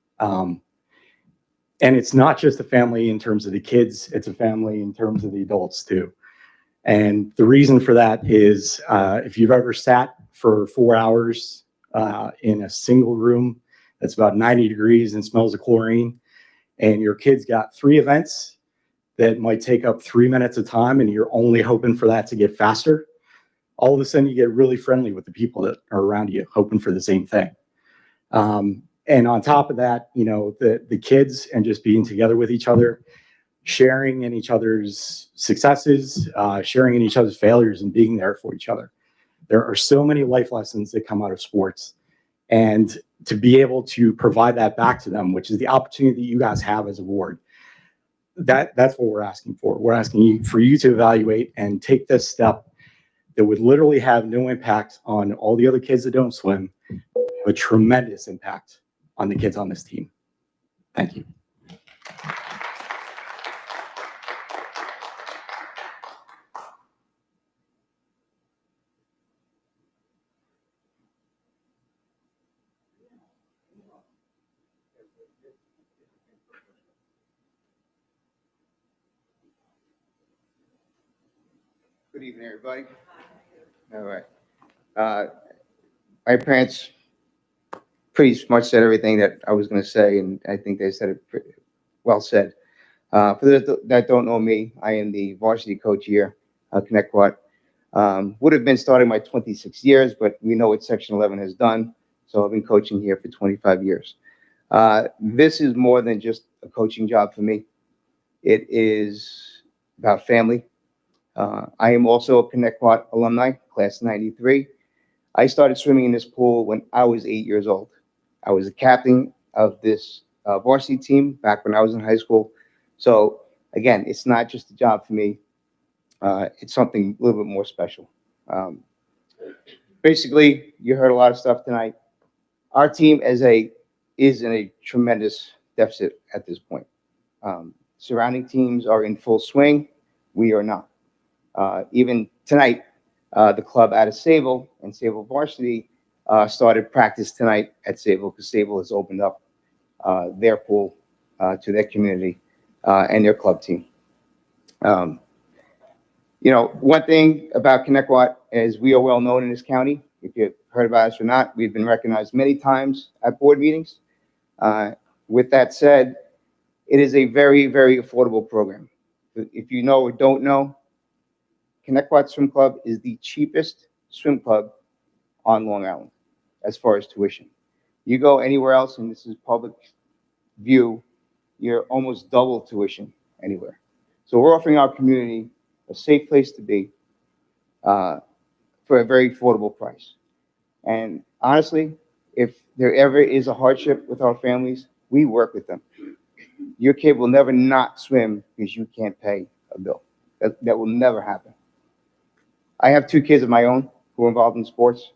And it's not just a family in terms of the kids, it's a family in terms of the adults too. And the reason for that is if you've ever sat for 4 hours in a single room that's about 90 degrees and smells of chlorine, and your kid's got 3 events that might take up 3 minutes of time and you're only hoping for that to get faster, all of a sudden you get really friendly with the people that are around you, hoping for the same thing. And on top of that, the kids and just being together with each other, sharing in each other's successes, sharing in each other's failures and being there for each other. There are so many life lessons that come out of sports. And to be able to provide that back to them, which is the opportunity that you guys have as a board, that's what we're asking for. We're asking for you to evaluate and take this step that would literally have no impact on all the other kids that don't swim, but tremendous impact on the kids on this team. Thank you. Good evening, everybody. All right. My parents pretty much said everything that I was going to say, and I think they said it pretty well said. For those that don't know me, I am the varsity coach here at Connecticut. Would have been starting my 26 years, but we know what Section 11 has done, so I've been coaching here for 25 years. This is more than just a coaching job for me. It is about family. I am also a Connecticut alumni, class 93. I started swimming in this pool when I was 8 years old. I was the captain of this varsity team back when I was in high school. So again, it's not just a job for me. It's something a little bit more special. Basically, you heard a lot of stuff tonight. Our team is in a tremendous deficit at this point. Surrounding teams are in full swing. We are not. Even tonight, the club out of Sable and Sable Varsity started practice tonight at Sable because Sable has opened up their pool to their community and their club team. You know, one thing about Connecticut is we are well known in this county. If you've heard about us or not, we've been recognized many times at board meetings. With that said, it is a very, very affordable program. If you know or don't know, Connecticut Swim Club is the cheapest swim club on Long Island as far as tuition. You go anywhere else, and this is public view, you're almost double tuition anywhere. So we're offering our community a safe place to be for a very affordable price. And honestly, if there ever is a hardship with our families, we work with them. Your kid will never not swim because you can't pay a bill. That will never happen. I have 2 kids of my own who are involved in sports.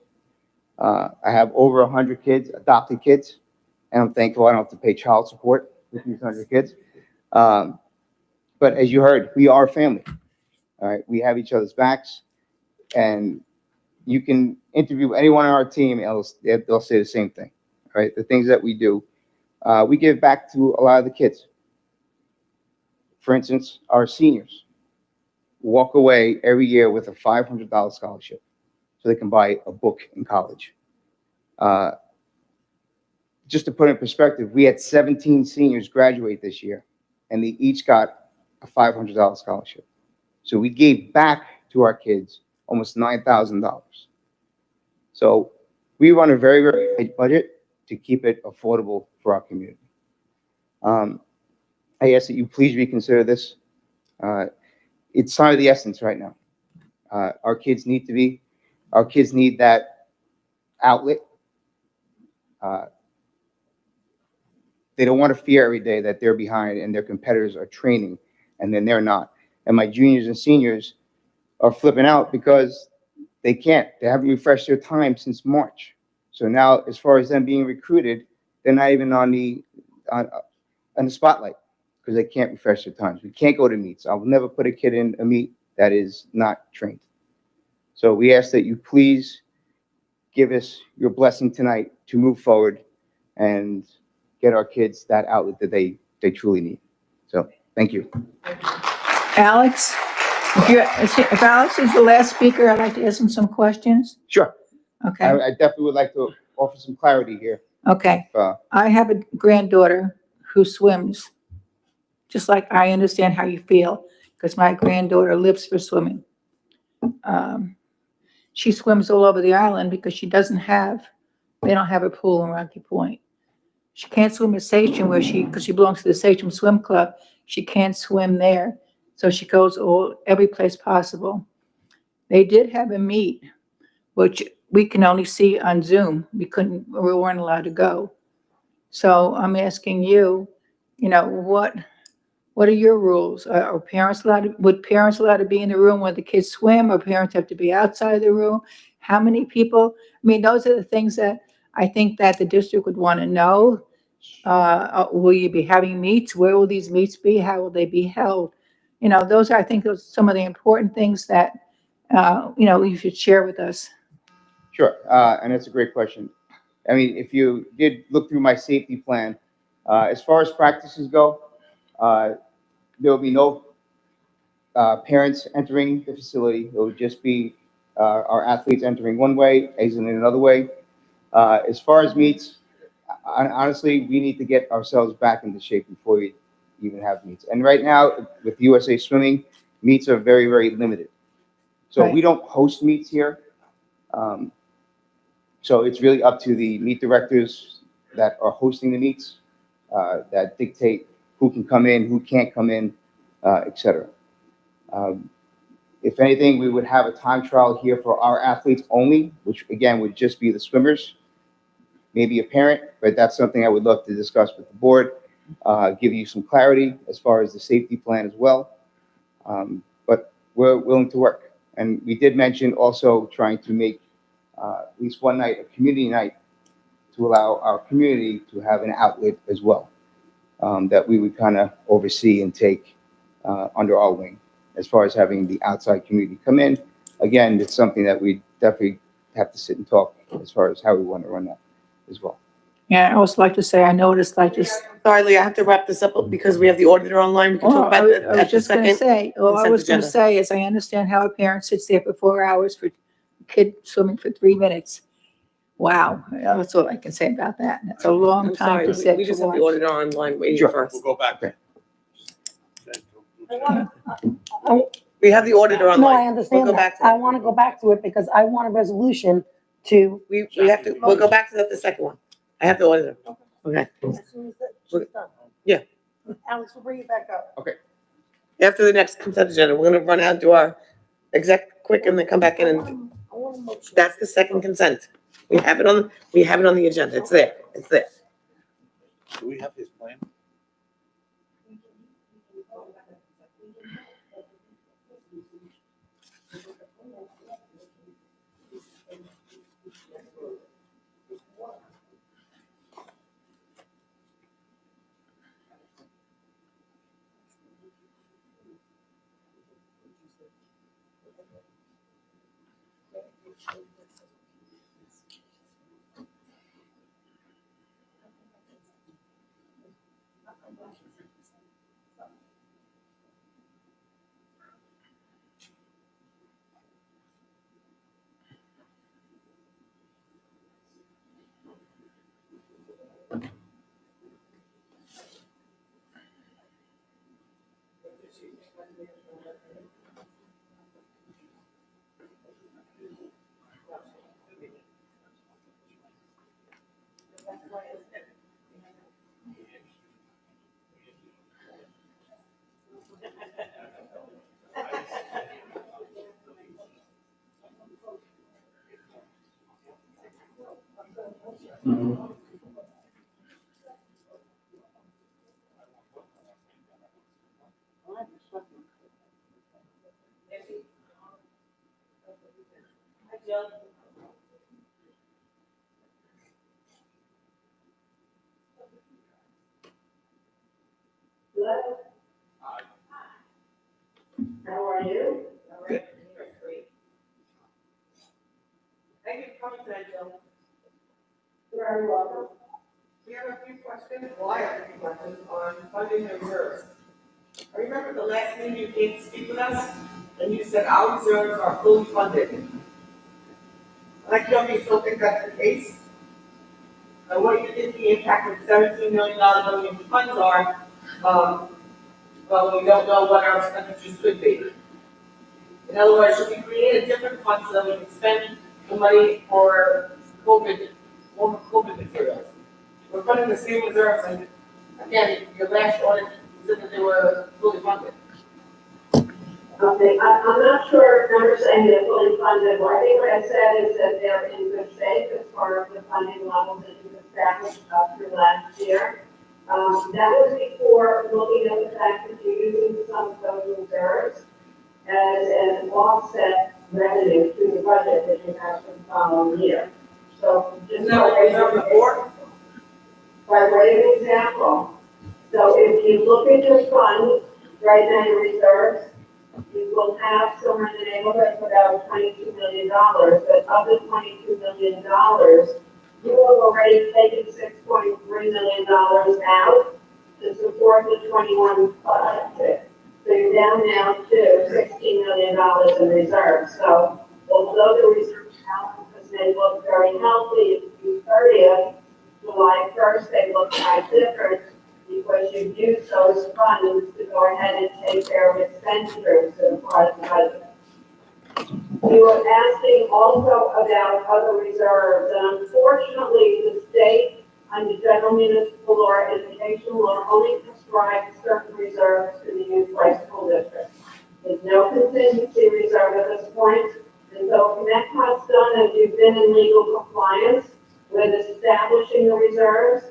I have over 100 kids, adopted kids, and I'm thankful I don't have to pay child support with these 100 kids. But as you heard, we are family. All right, we have each other's backs, and you can interview anyone on our team, and they'll say the same thing. All right, the things that we do, we give back to a lot of the kids. For instance, our seniors walk away every year with a $500 scholarship so they can buy a book in college. Just to put in perspective, we had 17 seniors graduate this year, and they each got a $500 scholarship. So we gave back to our kids almost $9,000. So we run a very, very tight budget to keep it affordable for our community. I ask that you please reconsider this. It's time of the essence right now. Our kids need that outlet. They don't want to fear every day that they're behind and their competitors are training and then they're not. And my juniors and seniors are flipping out because they can't. They haven't refreshed their time since March. So now, as far as them being recruited, they're not even on the spotlight because they can't refresh their times. We can't go to meets. I will never put a kid in a meet that is not trained. So we ask that you please give us your blessing tonight to move forward and get our kids that outlet that they truly need. So thank you. Alex, if Alex is the last speaker, I'd like to ask him some questions. Sure. Okay. I definitely would like to offer some clarity here. Okay. I have a granddaughter who swims, just like I understand how you feel, because my granddaughter lives for swimming. She swims all over the island because they don't have a pool in Rocky Point. She can't swim at Sachem because she belongs to the Sachem Swim Club. She can't swim there. So she goes every place possible. They did have a meet, which we can only see on Zoom. We weren't allowed to go. So I'm asking you, what are your rules? Would parents allowed to be in the room when the kids swim, or parents have to be outside the room? How many people? I mean, those are the things that I think that the district would want to know. Will you be having meets? Where will these meets be? How will they be held? Those are some of the important things that, you should share with us. Sure, and that's a great question. I mean, if you did look through my safety plan, as far as practices go, there will be no parents entering the facility. It will just be our athletes entering one way, exiting another way. As far as meets, honestly, we need to get ourselves back into shape before we even have meets. And right now, with USA Swimming, meets are very, very limited. So we don't host meets here. So it's really up to the meet directors that are hosting the meets that dictate who can come in, who can't come in, et cetera. If anything, we would have a time trial here for our athletes only, which again would just be the swimmers, maybe a parent, but that's something I would love to discuss with the board, give you some clarity as far as the safety plan as well. But we're willing to work. And we did mention also trying to make at least one night a community night to allow our community to have an outlet as well, that we would kind of oversee and take under our wing as far as having the outside community come in. Again, it's something that we definitely have to sit and talk as far as how we want to run that as well. Yeah, I also like to say, I noticed like just. Sorry, Lee, I have to wrap this up because we have the auditor online. We can talk about that I was at the just gonna second. say, all I consent was gonna agenda. say is I understand how a parent sits there for 4 hours for a kid swimming for 3 minutes. Wow, that's all I can say about that. That's a long I'm time sorry, to sit we to just have the watch. auditor online waiting Sure. for us. We'll go back. We have the auditor online. No, I We'll understand go that. back to I that. want to go back to it because I want a resolution to. We have to, we'll go back to the second one. I have the auditor. Okay. As soon as she's done. Yeah. Alex, we'll bring it back up. Okay. After the next consent agenda, we're gonna run out and do our exec quick and then come back in and I want a motion. that's the second consent. We have it on the agenda. It's there. It's there. Do we have his plan? How are you? Good. Thank you for coming tonight, Jill. You're very welcome. We have a few questions, well, I have a few questions on funding the reserves. I remember the last meeting you came to speak with us, and you said our reserves are fully funded. I'd like to know if you still think that's the case. And what you think the impact of $17 million going into funds are, well, we don't know what our expenditures could be. In other words, should we create a different fund so that we can spend the money for COVID materials? We're funding the same reserves, and again, your last audit said that they were fully funded. Okay, I'm not sure if numbers saying they're fully funded. Well, I think what I said is that they're in good shape as far as the funding levels that you've established up through last year. That was before looking at the fact that you're using some of those reserves as an offset revenue to the budget that you have for the following year. So just Isn't that what reserves are for? by way of example, so if you look at your fund, right now your reserves, you will have somewhere in the neighborhood of about $22 million, but of the $22 million, you have already taken $6.3 million out to support the 21 budget. So you're down now to $16 million in reserves. So although the reserve balances may look very healthy at June 30th, July 1st, they look quite different because you use those funds to go ahead and take care of expenditures as part of the budget. You were asking also about other reserves, and unfortunately, the state under general municipal law, education law only prescribes certain reserves to be used by school districts. There's no contingency reserve at this point, and so Connecticut's done as you've been in legal compliance with establishing the reserves,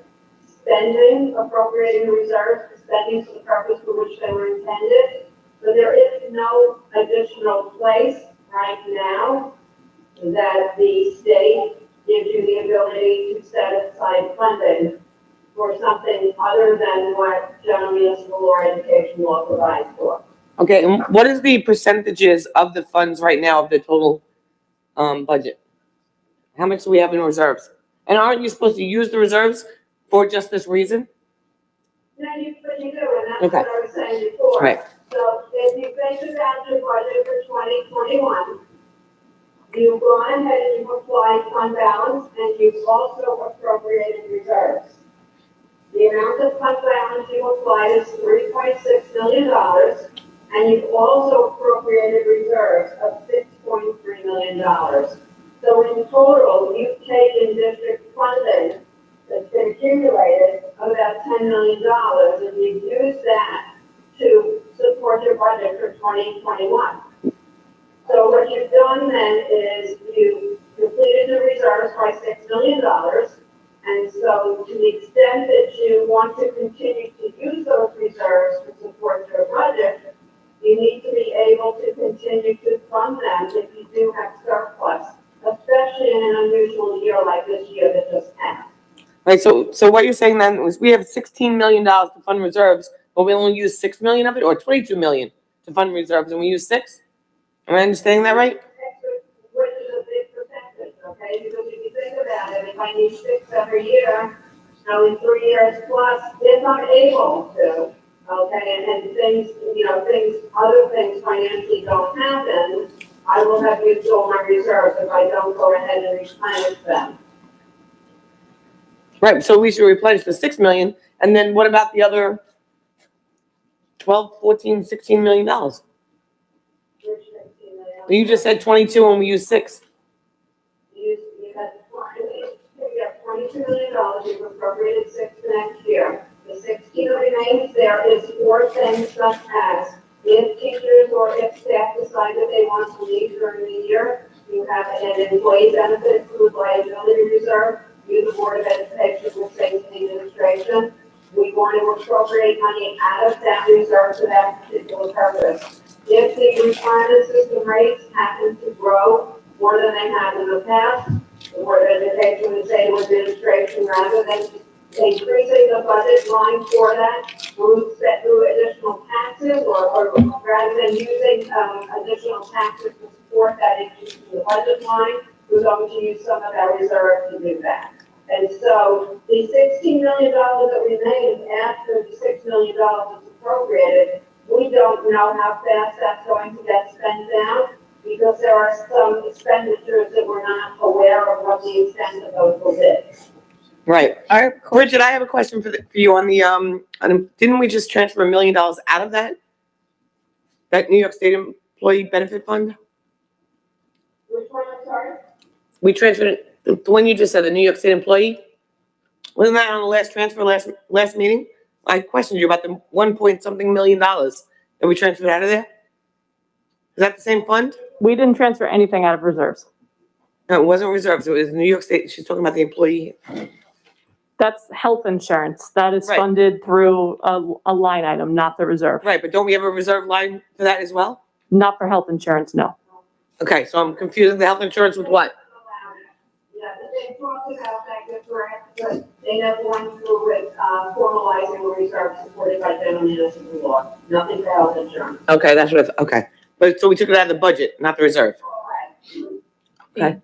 spending, appropriating the reserves, spending for the purpose for which they were intended. So there is no additional place right now that the state gives you the ability to set aside funding for something other than what general municipal law education law provides for. Okay, and what is the percentages of the funds right now of the total budget? How much do we have in reserves? And aren't you supposed to use the reserves for just this reason? No, you do, and that's Okay. what I was saying before. Right. So if you think about your budget for 2021, you've gone ahead and you've applied fund balance, and you've also appropriated reserves. The amount of fund balance you applied is $3.6 million, and you've also appropriated reserves of $6.3 million. So in total, you've taken district funding that's been accumulated of about $10 million, and you've used that to support your budget for 2021. So what you've done then is you completed the reserves by $6 million. And so to the extent that you want to continue to use those reserves to support your budget, you need to be able to continue to fund them if you do have surplus, especially in an unusual year like this year that just passed. Right, so what you're saying then was we have $16 million to fund reserves, but we only use $6 million of it, or $22 million to fund reserves, and we use 6? Am I understanding that right? Which is a big percentage, okay? Because if you think about it, if I need 6 every year, now in 3 years plus, if I'm able to, okay, and things, other things financially don't happen, I will have used all my reserves if I don't go ahead and replenish them. Right, so we should replenish the 6 million, and then what about the other 12, 14, 16 million dollars? You just said 22 and we used 6. You have $22 million, you've appropriated 6 for next year. The 16 that remains there is for things such as if teachers or if staff decide that they want to leave during the year, you have an employee benefit accrued liability reserve. You, the Board of Education, will say to the administration, we want to appropriate money out of that reserve for that particular purpose. If the retirement system rates happen to grow more than they have in the past, the Board of Education would say to administration, rather than increasing the budget line for that through additional taxes, or rather than using additional taxes to support that increase in the budget line, we're going to use some of our reserve to do that. And so the $16 million that remains after the $6 million is appropriated, we don't know how fast that's going to get spent down, because there are some expenditures that we're not aware of what the extent of those will be. Right. All right, Bridget, I have a question for you on the, didn't we just transfer $1 million out of that New York State Employee Benefit Fund? Which one, I'm sorry? We transferred, the one you just said, the New York State employee? Wasn't that on the last transfer, last meeting? I questioned you about the $1.something million that we transferred out of there. Is that the same fund? We didn't transfer anything out of reserves. No, it wasn't reserves. It was New York State. She's talking about the employee. That's health insurance. That is Right. funded through a line item, not the reserve. Right, but don't we have a reserve line for that as well? Not for health insurance, no. Okay, so I'm confusing the health insurance with what? Yeah, they talked about that, that's correct, but they never went through with formalizing the reserve supported by general municipal law. Nothing for health insurance. Okay, that's what okay. But so we took it out of the budget, not the reserve. Okay.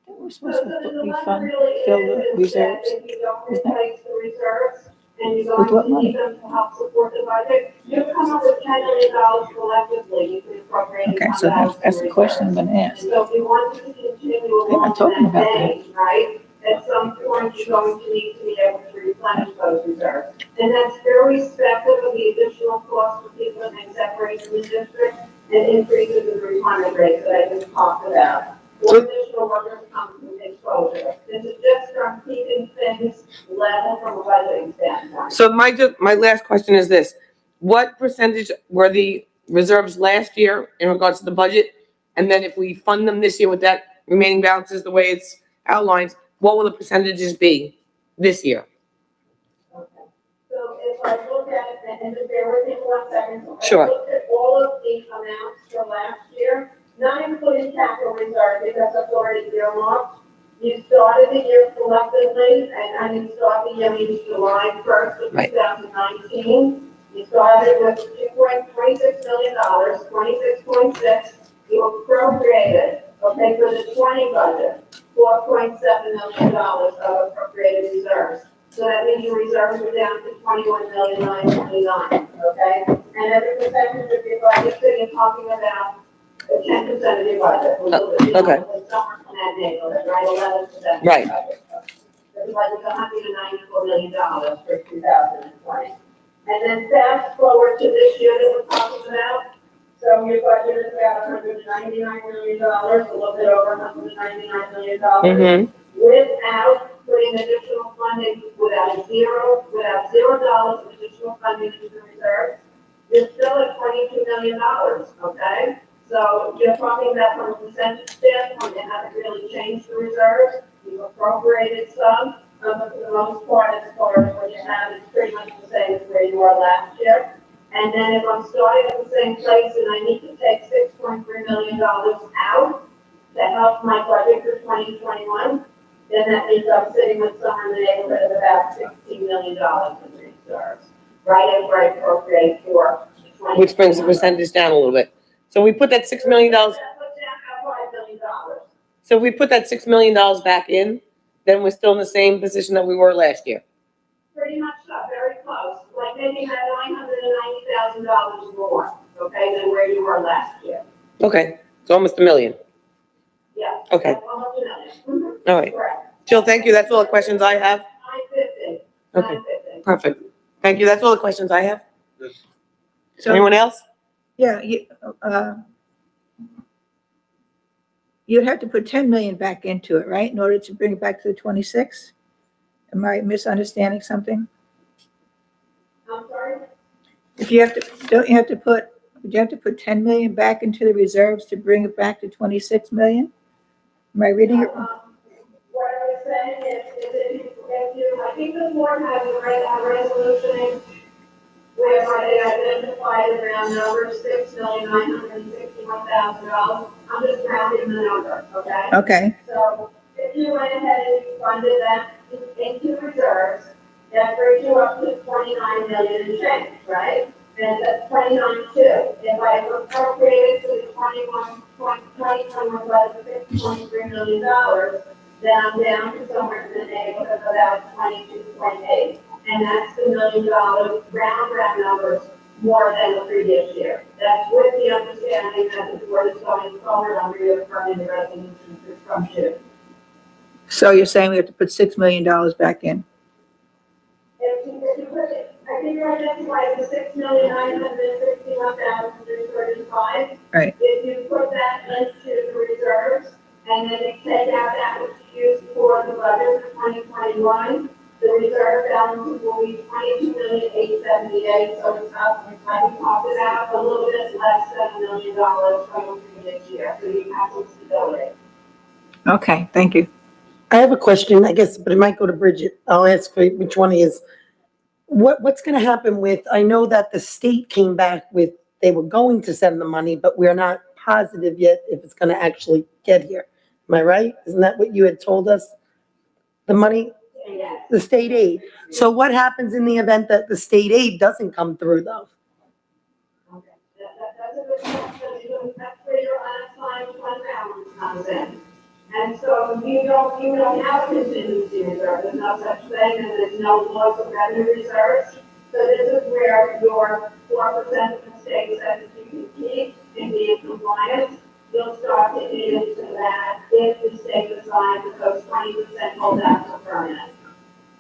We're supposed to refund, fill the reserves. If you don't replace the reserves, and you're With what going to money? need them to help support the budget, you come up with $10 million collectively, you can appropriate. Okay, so that's the question I'm gonna ask. And so if you want to continue They're along not talking that about that. vein, right, at some point, you're going to need to be able to replenish those reserves. And that's irrespective of the additional cost for people that may separate from the district and increases in the retirement rates that I just talked about. Or additional workers' compensation exposure. This is just from keeping things level from a budgeting standpoint. So my last question is this: what percentage were the reserves last year in regards to the budget? And then if we fund them this year with that remaining balances the way it's outlined, what will the percentages be this year? So if I look at, and just bear with me for 1 second. So Sure. I looked at all of the amounts for last year, not including capital reserve because I've already earmarked. You started the year collectively, and I didn't start the year means July 1st of 2019. You started with $2.26 million, 26.6. You appropriated, okay, for the 20 budget, $4.7 million of appropriated reserves. So that means your reserves are down to $21,929, okay? And as a percentage of your budget, so you're talking about 10% of your budget. Okay. Somewhere in that neighborhood, right? 11%. Right. The budget is $194 million for 2020. And then fast forward to this year that we're talking about. So your budget is about $199 million, a little bit over $199 million. Mm-hmm. Without putting additional funding, without $0 of additional funding into the reserve, you're still at $22 million, okay? So you're talking about from a percentage standpoint, you haven't really changed the reserves. You've appropriated some, but for the most part, as far as what you have, it's pretty much the same as where you were last year. And then if I'm starting at the same place and I need to take $6.3 million out to help my budget for 2021, then that means I'm sitting with somewhere in the neighborhood of about $16 million in reserves, right after I appropriate for 2021. Which brings the percentage down a little bit. So we put that $6 million. That puts down about $5 million. So if we put that $6 million back in, then we're still in the same position that we were last year. Pretty much so, very close, like maybe about $990,000 more, okay, than where you were last year. Okay, it's almost $1 million. Yeah. Okay. Almost $1 million. All right. Correct. Jill, thank you. That's all the questions I have. 950. Okay. 950. Perfect. Thank you. That's all the questions I have. So- Anyone else? Yeah, you'd have to put 10 million back into it, right, in order to bring it back to the 26? Am I misunderstanding something? I'm sorry? If you have to, would you have to put 10 million back into the reserves to bring it back to 26 million? Am I reading it? What I was saying is if you, I think the board has a resolution whereby they identified around number $6,961,000. I'm just rounding the number, okay? Okay, So if you went ahead and you funded that into reserves, that brings you up to 29 million and change, right? And that's 29.2. If I appropriated to the 2021 budget $6.3 million, then I'm down to somewhere in the neighborhood of about 22.8. And that's the $1 million round numbers more than the previous year. That's with the understanding that the board is going forward on reaffirming the resolution from June. so you're saying we have to put $6 million back in? If you put it, I think you identified the $6,961,335. Right. If you put that into the reserves, and then you take out that which is used for the budget for 2021, the reserve balance will be $22,878,000, so it's up, like we talked about, a little bit less than $1 million from the previous year, so you have some stability. Okay, thank you. I have a question, I guess, but it might go to Bridget. I'll ask for which one is. What's gonna happen with, I know that the state came back with, they were going to send the money, but we're not positive yet if it's gonna actually get here. Am I right? Isn't that what you had told us? The money, the state aid. So what happens in the event that the state aid doesn't come through though? Okay, that's a good question, that's where your unassigned fund balance comes in. And so you don't have a contingency reserve, there's no such thing, and there's no loss of revenue reserves. So this is where your 4% of the state says that you can keep and be in compliance. You'll start to eat into that if the state decides that those 20% holdouts are permanent.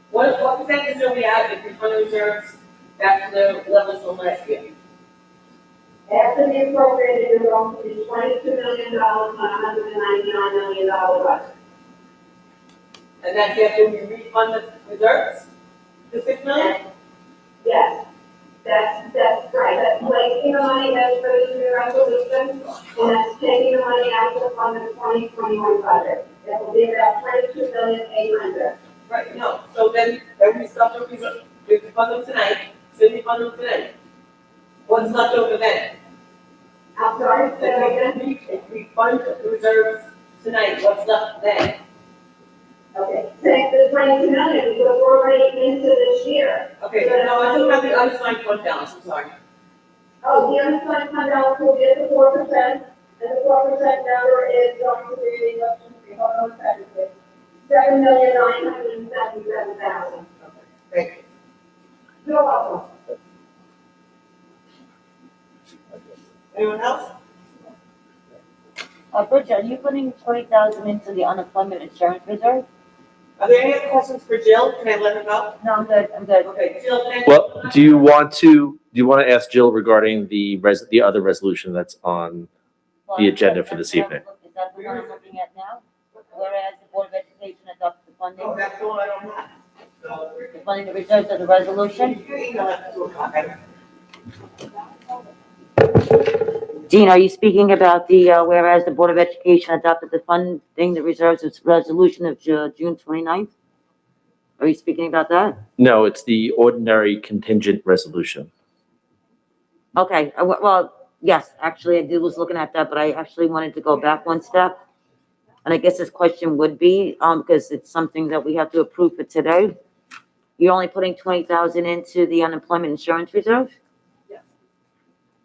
What percentage are we at if we fund reserves back to the levels from last year? After the appropriated, you're going to be $22 million on a $199 million budget. And that's after we refund the reserves, the 6 million? Yes, that's right, that's placing the money as for the new resolution, and that's taking the money out to fund the 2021 budget. It will be about 22,800,000. Right, no, so then we stop the reserve, we fund them tonight, so we fund them tonight. What's left over then? I'm sorry, say that again? If we fund the reserves tonight, what's left then? Okay, take the 22 million, because we're already into this year. Okay, no, I don't have the unassigned fund balance, I'm sorry. Oh, the unassigned fund balance will be at the 4%, and the 4% number is going to be, hold on a second, please. 7,977,000. Thank you. You're welcome. Anyone else? Bridget, are you putting 20,000 into the unemployment insurance reserve? Are there any other questions for Jill? Can I let her go? No, I'm good, I'm good. Okay, Jill, thank you. Well, do you want to ask Jill regarding the other resolution that's on the agenda for this evening? Is that the one I'm looking at now? Whereas the Board of Education adopted the funding, Oh, that's the one I don't have. So, the funding the reserves of the resolution? you email it to her. Dean, are you speaking about the, whereas the Board of Education adopted the funding the reserves of resolution of June 29th? Are you speaking about that? No, it's the ordinary contingent resolution. Okay, well, yes, actually, I was looking at that, but I actually wanted to go back one step. And I guess this question would be, because it's something that we have to approve for today. You're only putting 20,000 into the unemployment insurance reserve? Yes.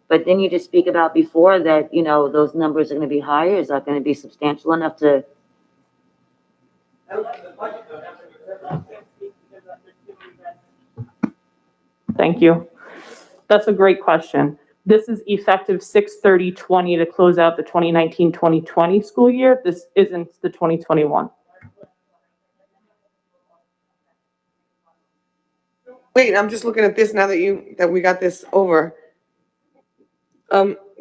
But didn't you just speak about before that, those numbers are gonna be higher? Is that gonna be substantial enough to? I looked at the budget, though, that's what it says. Thank you. That's a great question. This is effective 6/30/20 to close out the 2019-2020 school year. This isn't the 2021. Wait, I'm just looking at this now that we got this over.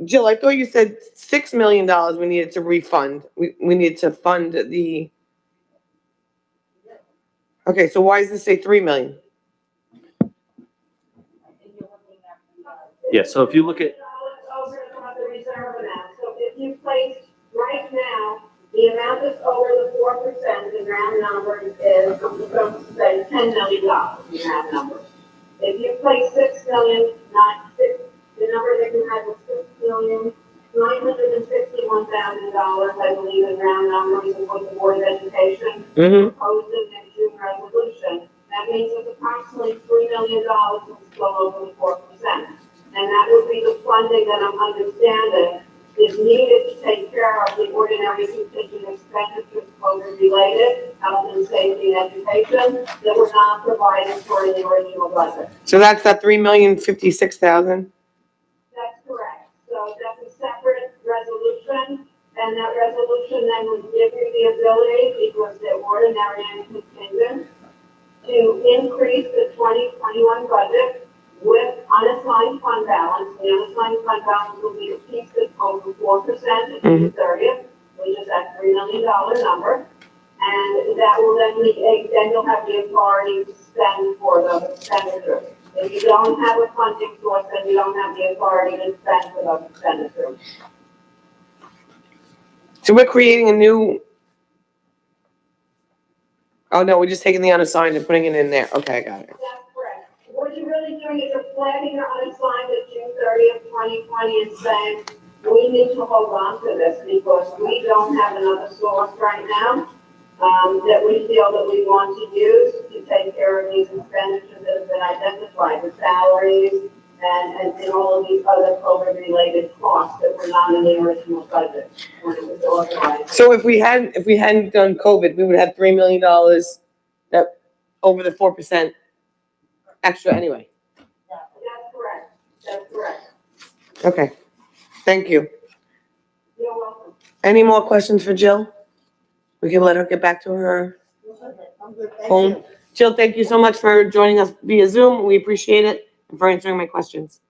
Jill, I thought you said $6 million we needed to refund. We needed to fund the. Okay, so why does this say 3 million? Yeah, so if you look at, Over the reserve amount, so if you place right now, the amount that's over the 4%, the round number is, I'm going to say $10 million, the round number. If you place 6 million, not 6, the number that you had was $6,961,000, I believe, in round numbers, is what the Board of Education proposed in their June resolution. That means there's approximately $3 million that's still over the 4%. And that would be the funding that I'm understanding is needed to take care of the ordinary contingent expenditures, COVID-related, health and safety and education, that were not provided for in the original budget. So that's that 3,056,000? That's correct. So that's a separate resolution, and that resolution then would give you the ability, because they're ordinary and contingent, to increase the 2021 budget with unassigned fund balance. The unassigned fund balance will be a piece that's over 4% at June 30th, which is that $3 million number. And that will then be, then you'll have the authority to spend for those expenditures. If you don't have a funding source, then you don't have the authority to spend for those expenditures. So we're creating a new. Oh, no, we're just taking the unassigned and putting it in there. Okay, I got it. That's correct. What you're really doing is you're flagging your unassigned at June 30th, 2020 and saying, we need to hold on to this because we don't have another source right now that we feel that we want to use to take care of these expenditures that have been identified, the salaries and all of these other COVID-related costs that were not in the original budget when it was authorized. So if we hadn't done COVID, we would have $3 million that over the 4% extra anyway. That's correct. That's correct. Okay, thank you. You're welcome. Any more questions for Jill? We can let her get back to her home. Jill, thank you so much for joining us via Zoom. We appreciate it and for answering my questions.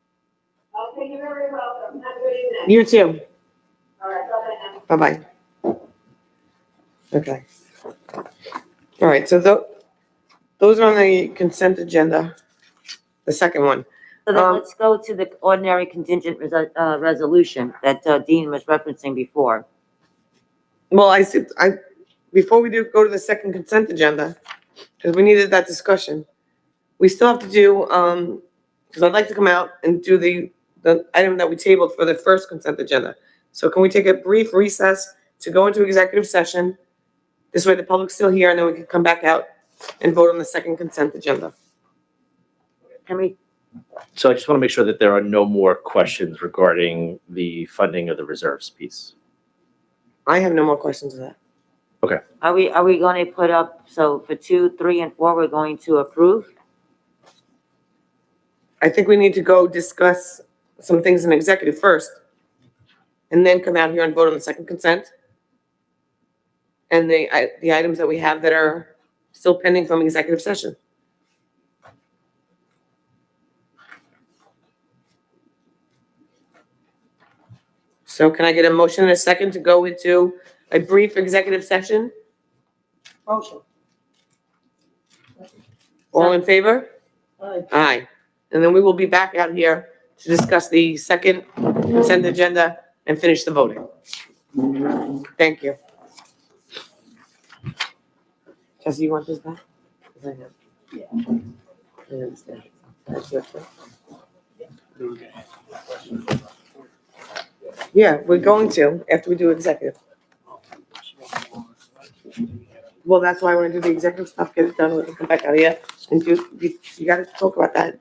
Okay, you're very welcome. Have a good evening. You too. All right, bye-bye now. Bye-bye. Okay. All right, so those are on the consent agenda, the second one. So then Um, let's go to the ordinary contingent resolution that Dean was referencing before. Well, before we go to the second consent agenda, because we needed that discussion, we still have to do, because I'd like to come out and do the item that we tabled for the first consent agenda. So can we take a brief recess to go into executive session? This way the public's still here, and then we can come back out and vote on the second consent agenda. Can we, So I just want to make sure that there are no more questions regarding the funding of the reserves piece. I have no more questions of that. Okay. are we going to put up, so for 2, 3, and 4, we're going to approve? I think we need to go discuss some things in executive first, and then come out here and vote on the second consent. And the items that we have that are still pending from executive session. So can I get a motion and a second to go into a brief executive session? Motion. All in favor? Aye. And then we will be back out here to discuss the second consent agenda and finish the voting. Thank you. Jesse, you want this back? 'Cause I have- I understand. That's your turn. Yeah, we're going to, after we do executive. Well, that's why I want to do the executive stuff, get it done, we can come back out here and you gotta talk about that.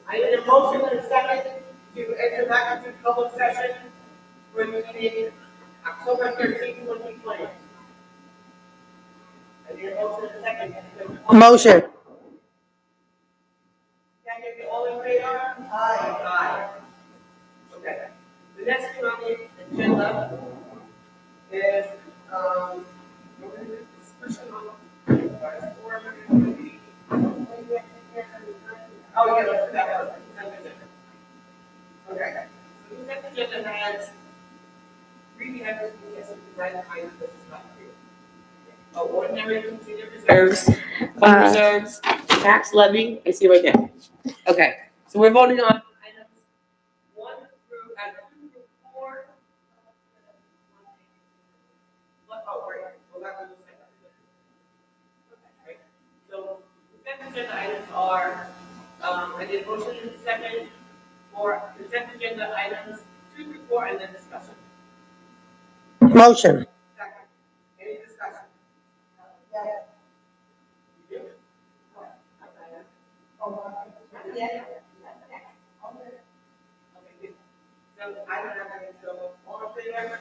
I need a motion and a second to enter back into public session for the meeting October 13th, 2020. I need a motion and a second. Motion. Second, all in favor? Aye. Aye. Okay. The next thing on the agenda is, discussion on. Oh, yeah, let's do that first. Okay. So the next agenda has three items, yes, right behind this is not clear. Ordinary continued reserves, Fund reserves, tax levy, I see right there. Okay, so we're voting on items 1 through, 2 through 4. Well, that was the second. Okay. So the consent agenda items are, I did motion in second for consent agenda items 2 through 4 and then discussion. Motion. Second. Any discussion? You do? Yeah. Okay. So I don't have any, so all in favor?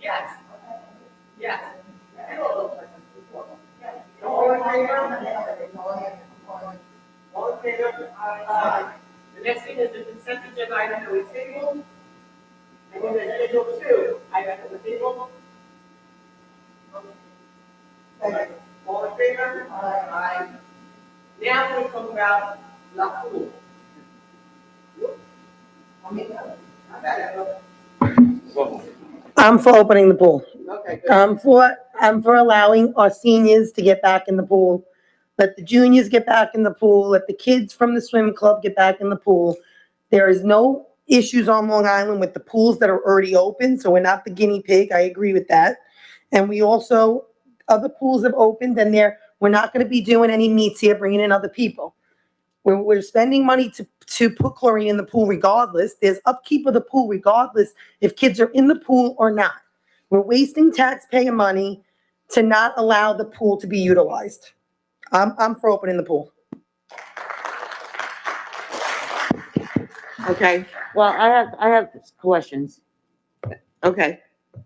Yes. Yes. All in favor? All in favor? Aye. The next thing is the consent agenda item that we tabled. And then there's schedule 2, item that we tabled. All in favor? Aye. Now we talk about the pool. I'm for opening the pool. Okay, good. I'm for allowing our seniors to get back in the pool. Let the juniors get back in the pool. Let the kids from the swim club get back in the pool. There is no issues on Long Island with the pools that are already open, so we're not the guinea pig. I agree with that. And we also, other pools have opened and we're not gonna be doing any meets here, bringing in other people. We're spending money to put chlorine in the pool regardless. There's upkeep of the pool regardless if kids are in the pool or not. We're wasting taxpayer money to not allow the pool to be utilized. I'm for opening the pool. Okay, Well, I have questions. okay.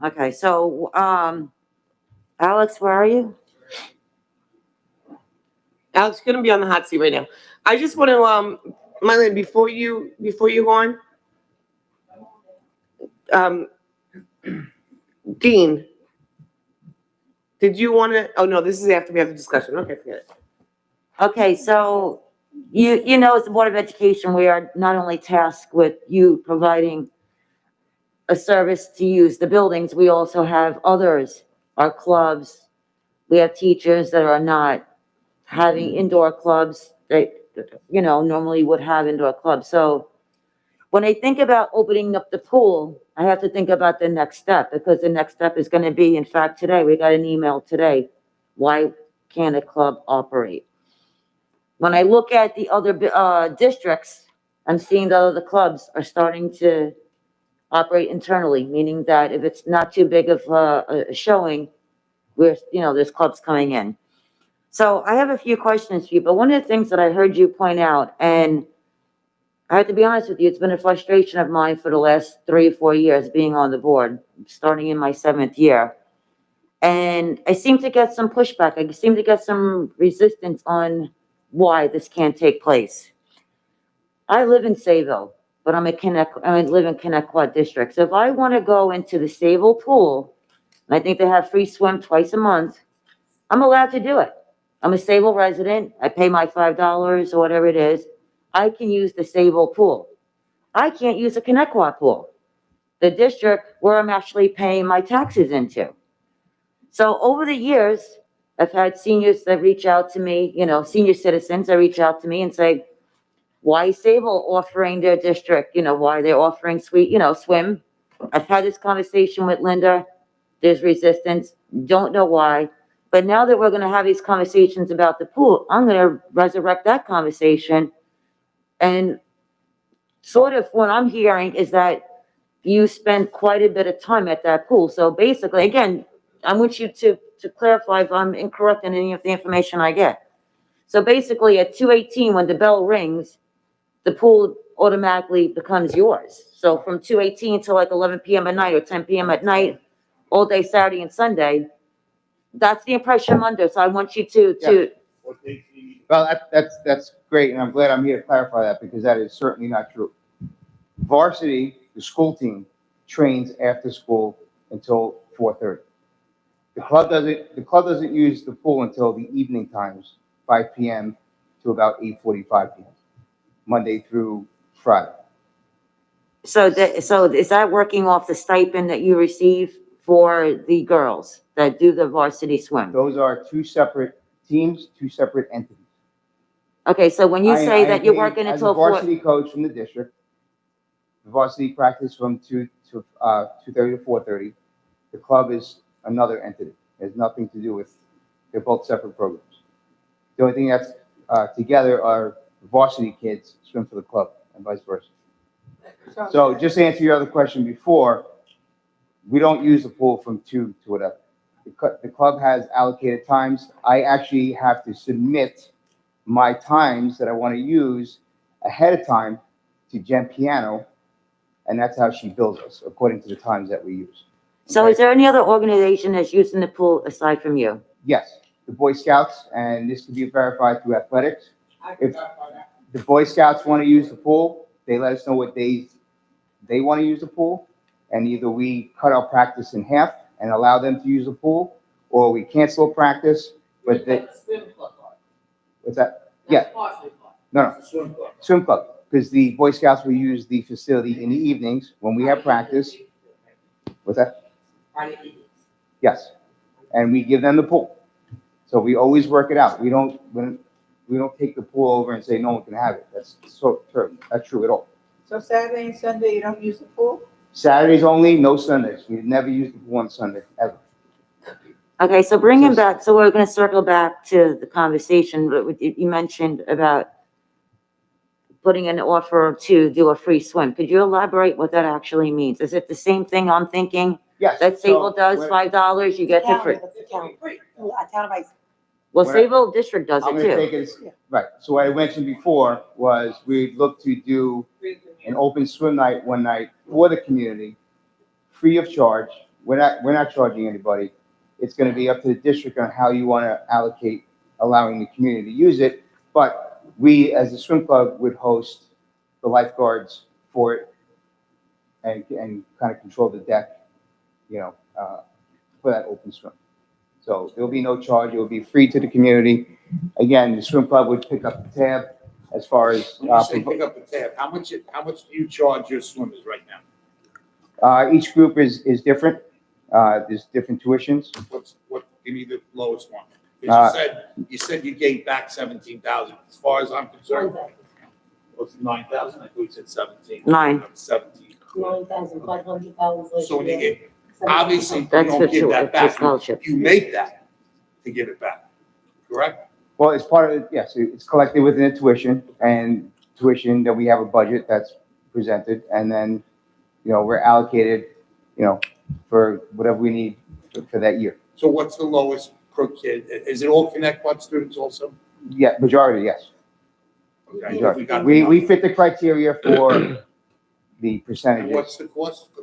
Okay, so, Alex, where are you? Alex, you're gonna be on the hot seat right now. I just want to, Mylene, before you go on, Dean, did you want to, oh no, this is after we have the discussion. Okay, forget it. Okay, so you know, as the Board of Education, we are not only tasked with you providing a service to use the buildings, we also have others, our clubs. We have teachers that are not having indoor clubs. They, normally would have indoor clubs. So when I think about opening up the pool, I have to think about the next step, because the next step is going to be, in fact, today, we got an email today. Why can't a club operate? When I look at the other districts, I'm seeing that other clubs are starting to operate internally, meaning that if it's not too big of a showing, there's clubs coming in. So I have a few questions for you, but one of the things that I heard you point out, and I have to be honest with you, it's been a frustration of mine for the last 3 or 4 years being on the board, starting in my 7th year. And I seem to get some pushback. I seem to get some resistance on why this can't take place. I live in Sayville, but I live in Connecticut District. So if I want to go into the Sayville pool, and I think they have free swim twice a month, I'm allowed to do it. I'm a Sayville resident. I pay my $5 or whatever it is. I can use the Sayville pool. I can't use the Connecticut pool, the district where I'm actually paying my taxes into. So over the years, I've had seniors that reach out to me, senior citizens that reach out to me and say, why is Sable offering their district, why they're offering swim? I've had this conversation with Linda. There's resistance, don't know why. But now that we're gonna have these conversations about the pool, I'm gonna resurrect that conversation. And sort of what I'm hearing is that you spend quite a bit of time at that pool. So basically, again, I want you to clarify if I'm incorrect in any of the information I get. So basically, at 2:18, when the bell rings, the pool automatically becomes yours. So from 2:18 to like 11 PM at night or 10 PM at night, all day Saturday and Sunday, that's the impression I'm under. So I want you to, Well, that's great, and I'm glad I'm here to clarify that, because that is certainly not true. Varsity, the school team, trains after school until 4:30. The club doesn't use the pool until the evening times, 5 PM to about 8:45 PM, Monday through Friday. so is that working off the stipend that you receive for the girls that do the varsity swim? Those are two separate teams, two separate entities. Okay, so when you I say am that you're paid working as a until 4, varsity coach from the district. The varsity practice from 2:30 to 4:30. The club is another entity. It has nothing to do with, they're both separate programs. The only thing that's together are the varsity kids swim for the club and vice versa. So just to answer your other question before, we don't use the pool from 2 to whatever. The club has allocated times. I actually have to submit my times that I want to use ahead of time to Jen Piano, and that's how she bills us, according to the times that we use. so is there any other organization that's using the pool aside from you? Yes, the Boy Scouts, and this can be verified through athletics. If the Boy Scouts want to use the pool, they let us know what days they want to use the pool, and either we cut our practice in half and allow them to use the pool, or we cancel practice, but they, what's that? Yeah, no, swim club, because the Boy Scouts will use the facility in the evenings when we have practice. What's that? Yes, and we give them the pool. So we always work it out. We don't take the pool over and say no one can have it. That's so true. That's true at all. So Saturday and Sunday, you don't use the pool? Saturdays only, no Sundays. We never use the pool on Sunday, ever. Okay, so bringing back, so we're gonna circle back to the conversation, but you mentioned about putting an offer to do a free swim. Could you elaborate what that actually means? Is it the same thing I'm thinking? Yes. That Sable does, when- $5, you get the free? Well, When I- Sable District does I'm it gonna too. take it, right. So what I mentioned before was we look to do an open swim night one night for the community, free of charge. We're not charging anybody. It's gonna be up to the district on how you wanna allocate allowing the community to use it. But we, as a swim club, would host the lifeguards for it and kind of control the deck, for that open swim. So there'll be no charge. It will be free to the community. Again, the swim club would pick up the tab as far as. When you say pick up the tab, how much do you charge your swimmers right now? Each group is different. There's different tuitions. Give me the lowest one. 'Cause Uh, you said you gave back 17,000. As far as I'm concerned, what's 9,000? I thought you said 17. 9. 17. $9,500. So when you get, obviously, you That's don't for give that for back. scholarships. You make that to give it back, correct? Well, it's part of it, yes, it's collected within the tuition that we have a budget that's presented, and then, we're allocated, for whatever we need for that year. So what's the lowest per kid? Is it all Connect One students also? Yeah, majority, yes. Okay, Majority. we got the We number. fit the criteria for the And percentages. what's the cost for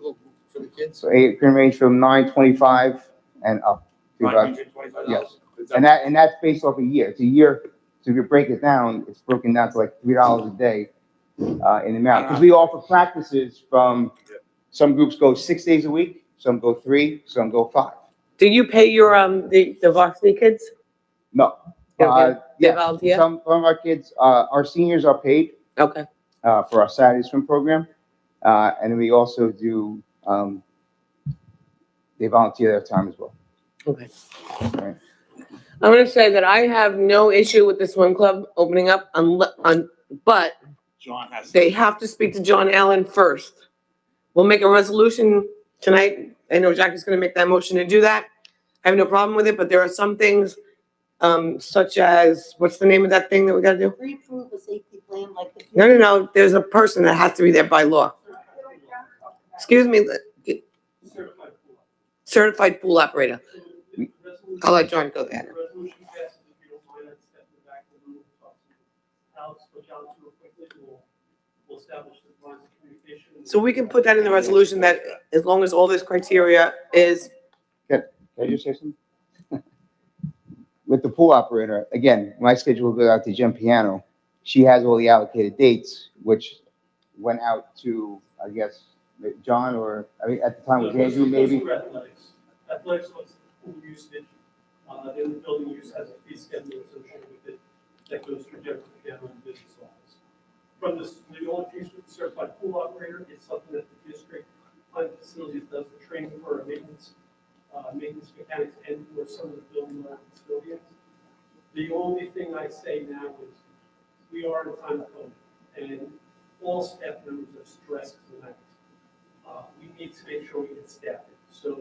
the kids? So it can range from $925 and up to about, $925? yes. And that's based off a year. It's a year, so if you break it down, it's broken down to like $3 a day in the amount. Because we offer practices from, some groups go 6 days a week, some go 3, some go 5. Do you pay your, the varsity kids? No. They don't they Yeah, volunteer? some of our kids, our seniors are paid. Okay. For our Saturday swim program. And then we also do, they volunteer their time as well. Okay. I'm gonna say that I have no issue with the swim club opening up but John has. they have to speak to John Allen first. We'll make a resolution tonight. I know Jack is gonna make that motion to do that. I have no problem with it, but there are some things, such as, what's the name of that thing that we gotta do? Pre-approve a safety plan like the. No, there's a person that has to be there by law. Excuse me, certified pool operator. I'll let John go there. Resolution passes, if you don't mind, I'd step in the back of the room and talk to Alex, coach Alex real quickly, we'll establish the lines of communication. So we can put that in the resolution that as long as all this criteria is, Can I just say something? With the pool operator, again, my schedule will go out to Jen Piano. She has all the allocated dates, which went out to, I guess, John, or, I mean, at the time was Andrew, maybe? Athletics was pool usage, then the building use has a fee schedule associated with it that goes through general piano and business office. From this, the only piece with the certified pool operator is something that the district plant facilities does the training for our maintenance mechanics and for some of the building custodians. The only thing I say now is we are in a time of COVID and all staff members are stressed tonight. We need to make sure we get staffed. So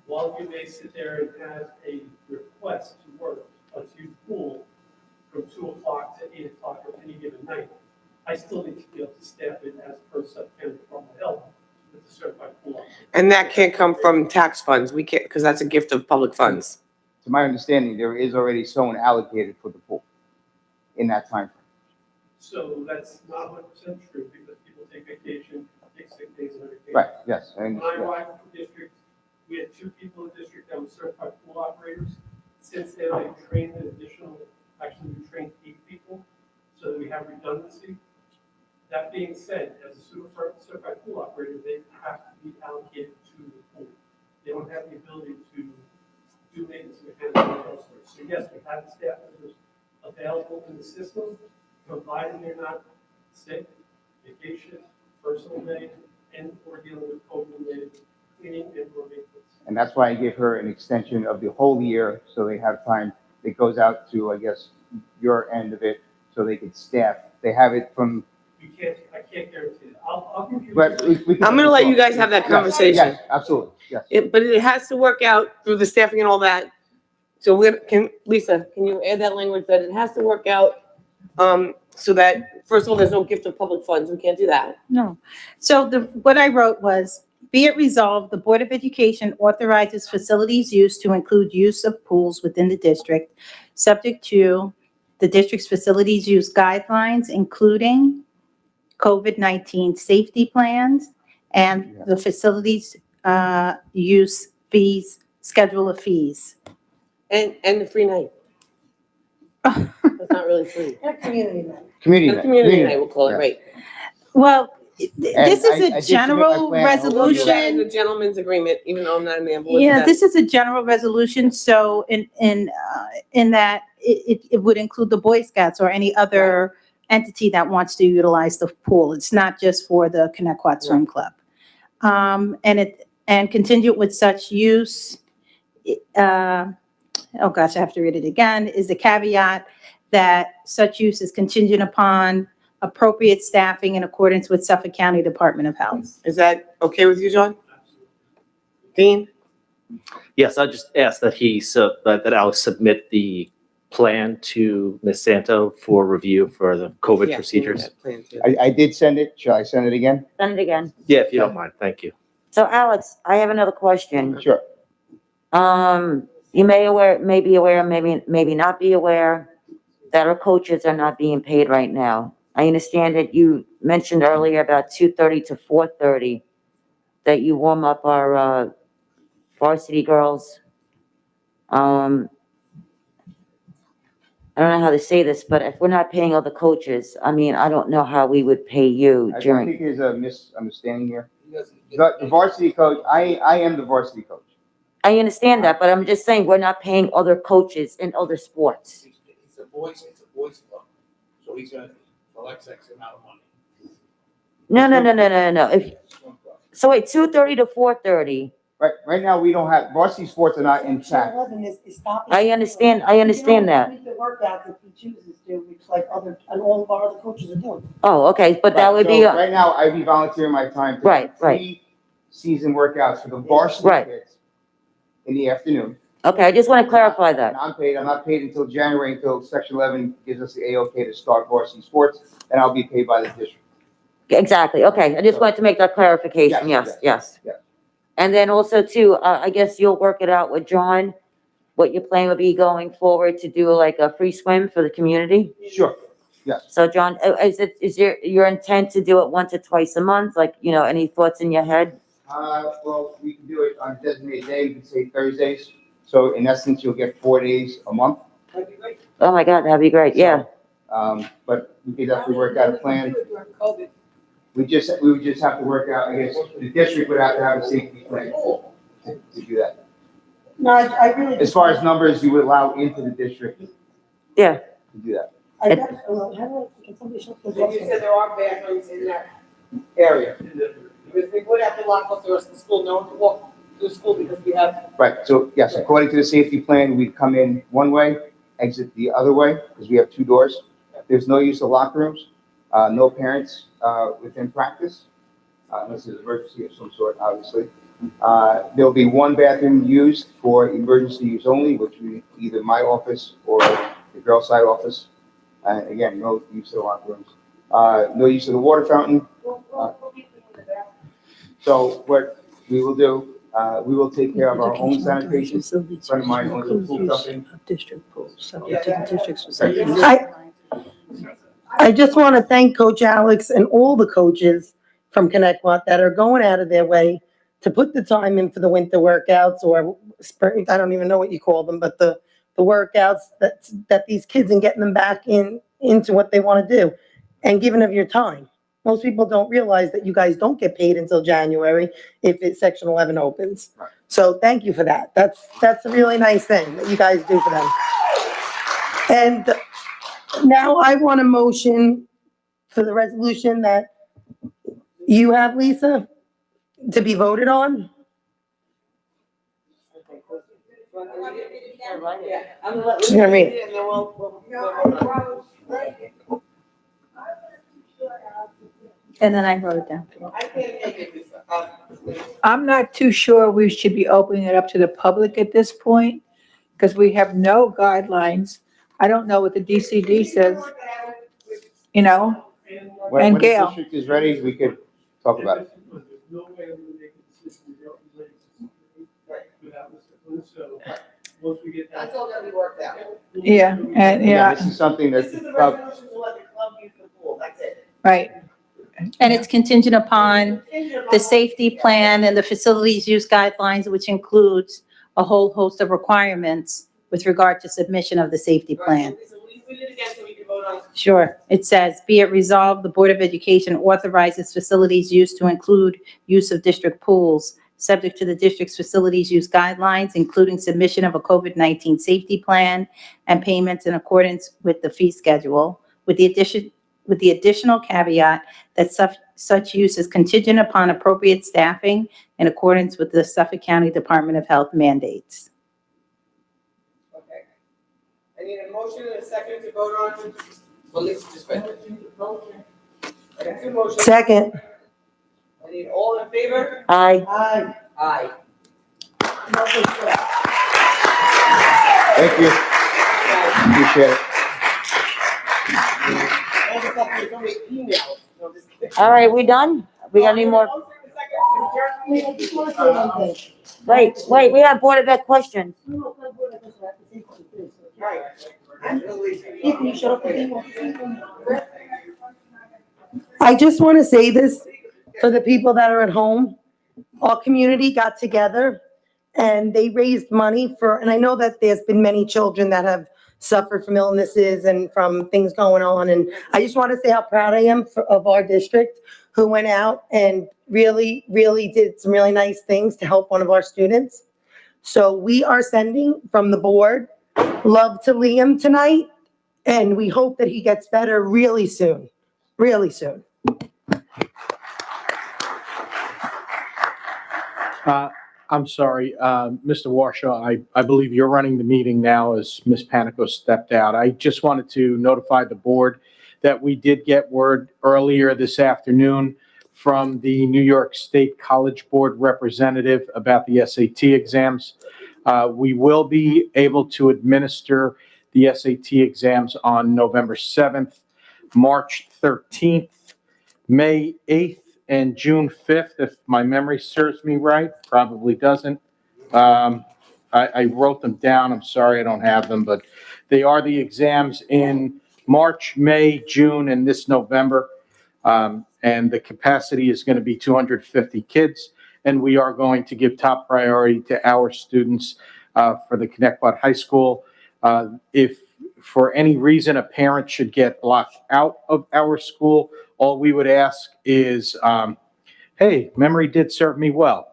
while you may sit there and have a request to work a huge pool from 2 o'clock to 8 o'clock on any given night, I still need to be able to staff it as per Suffolk County Department of Health with the certified pool operator. and that can't come from tax funds. We can't, because that's a gift of public funds. To my understanding, there is already someone allocated for the pool in that time frame. So that's not 100% true because people take vacation, take sick days and everything. Right, yes, I When I understand. arrived at the district, we had 2 people in the district that were certified pool operators. Since then, I trained an additional, actually, we trained 8 people so that we have redundancy. That being said, as a certified pool operator, they have to be allocated to the pool. They don't have the ability to do maintenance mechanics elsewhere. So yes, we have staff members available in the system, provided they're not sick, vacation, personal day, and or dealing with COVID-related cleaning and or maintenance. And that's why I gave her an extension of the whole year, so they have time. It goes out to, I guess, your end of it, so they could staff. They have it from, I can't guarantee it. I'll give you. but we can. I'm gonna let you guys have that Yes, conversation. Yes, absolutely, yes. But it has to work out through the staffing and all that. So Lisa, can you add that language that it has to work out, so that, first of all, there's no gift of public funds. We can't do that. No. So what I wrote was, be it resolved, the Board of Education authorizes facilities use to include use of pools within the district, subject to the district's facilities use guidelines, including COVID-19 safety plans and the facilities use fees, schedule of fees. And the free night. It's not really free. Community night. Community The night. community night, we'll call it, yeah. right. Well, And this I is did a submit general my plan. That is resolution. a gentleman's agreement, even though I'm not a man. but what's Yeah, that? this is a general resolution, so in that it would include the Boy Scouts or any other entity that wants to utilize the pool. It's not just for the Connecticut Swim Club. And contingent with such use, oh gosh, I have to read it again, is the caveat that such use is contingent upon appropriate staffing in accordance with Suffolk County Department of Health. Is that okay with you, John? Dean? Yes, I just asked that that Alex submit the plan to Ms. Santo for review for the COVID Yeah, procedures. that plan too. I did send it. Shall I send it again? Send it again. Yeah, if you don't mind, thank you. So Alex, I have another question. Sure. You may be aware, maybe not be aware that our coaches are not being paid right now. I understand that you mentioned earlier about 2:30 to 4:30 that you warm up our varsity girls. I don't know how to say this, but if we're not paying other coaches, I mean, I don't know how we would pay you I during. think there's a misunderstanding here. The varsity coach, I am the varsity coach. I understand that, but I'm just saying, we're not paying other coaches in other sports. It's a boys club, so he's gonna collect X amount of money. No. So wait, 2:30 to 4:30, Right now, we don't have, varsity sports are not intact. 11 is stopping. I understand that. You can only complete the workouts if he chooses to, which like other, and all of our other coaches are doing. Oh, okay, but that Right, would so be, Right now, I'd be volunteering my time to Right, do right. 3 season workouts for the varsity Right. kids in the afternoon. okay, I just want to clarify that. And I'm not paid until January, until Section 11 gives us the A-OK to start varsity sports, and I'll be paid by the district. Exactly, okay, I just wanted to make that clarification, yes. Yes. And then also too, I guess you'll work it out with John, what your plan would be going forward to do like a free swim for the community? Sure, yes. So John, is your intent to do it once or twice a month? Like, any thoughts in your head? Well, we can do it on a designated day, we can say Thursdays. So in essence, you'll get 4 days a month. Oh my God, that'd be great, yeah. But we could definitely work out a plan. We would just have to work out, I guess, the district would have to have a safety plan to do that. No, I really. As far as numbers you would allow into the district. Yeah. To do that. I got, well, how do I, can somebody show the And you said there are bathrooms in that area. Because we would have to lock up the rest of the school, no one can walk to the school because we have. Right, so yes, according to the safety plan, we'd come in one way, exit the other way, because we have 2 doors. There's no use of locker rooms, no parents within practice, unless there's an emergency of some sort, obviously. There'll be 1 bathroom used for emergency use only, which would be either my office or the girls' side office. Again, no use of the locker rooms. No use of the water fountain. So what we will do, we will take care of our own sanitation. A friend of mine owns a pool company. District pools, subject to the district's facilities. I just want to thank Coach Alex and all the coaches from Connecticut that are going out of their way to put the time in for the winter workouts or spring, I don't even know what you call them, but the workouts that these kids and getting them back into what they want to do and giving of your time. Most people don't realize that you guys don't get paid until January if it's Section 11 opens. So thank you for that. That's a really nice thing that you guys do for them. And now I want a motion for the resolution that you have, Lisa, to be voted on. Yeah, I'm gonna let She's gonna read it. Lisa and then we'll vote on it. And then I wrote it down. I can't make it, Lisa. I'm not too sure we should be opening it up to the public at this point, because we have no guidelines. I don't know what the DCD says, When And the Gail. district is ready, we could talk about it. There's no way I'm gonna make a decision without Mr. So, once we get that. That's all gonna be worked out. Yeah, and, yeah, This is something This that is the the club, resolution to let the club use the pool, that's it. right. And it's contingent upon the safety plan and the facilities use guidelines, which includes a whole host of requirements with regard to submission of the safety plan. So we read it again so we can vote on it. Sure. It says, be it resolved, the Board of Education authorizes facilities use to include use of district pools, subject to the district's facilities use guidelines, including submission of a COVID-19 safety plan and payments in accordance with the fee schedule, with the additional caveat that such use is contingent upon appropriate staffing in accordance with the Suffolk County Department of Health mandates. Okay. I need a motion and a second to vote on. Well, Lisa just read it. I got 2 motions. Second. I need all in favor? Aye. Aye. thank you, appreciate it. All right, we done? We got any more? Wait, we have Board of Ed questions. I just want to say this for the people that are at home. Our community got together and they raised money and I know that there's been many children that have suffered from illnesses and from things going on. And I just want to say how proud I am of our district who went out and really, really did some really nice things to help one of our students. So we are sending from the board love to Liam tonight. And we hope that he gets better really soon, really soon. I'm sorry, Mr. Warshaw, I believe you're running the meeting now as Ms. Panico stepped out. I just wanted to notify the board that we did get word earlier this afternoon from the New York State College Board representative about the SAT exams. We will be able to administer the SAT exams on November 7th, March 13th, May 8th, and June 5th, if my memory serves me right. Probably doesn't. I wrote them down. I'm sorry I don't have them, but they are the exams in March, May, June, and this November. And the capacity is going to be 250 kids. And we are going to give top priority to our students for the Connecticut High School. If for any reason a parent should get locked out of our school, all we would ask is, hey, memory did serve me well.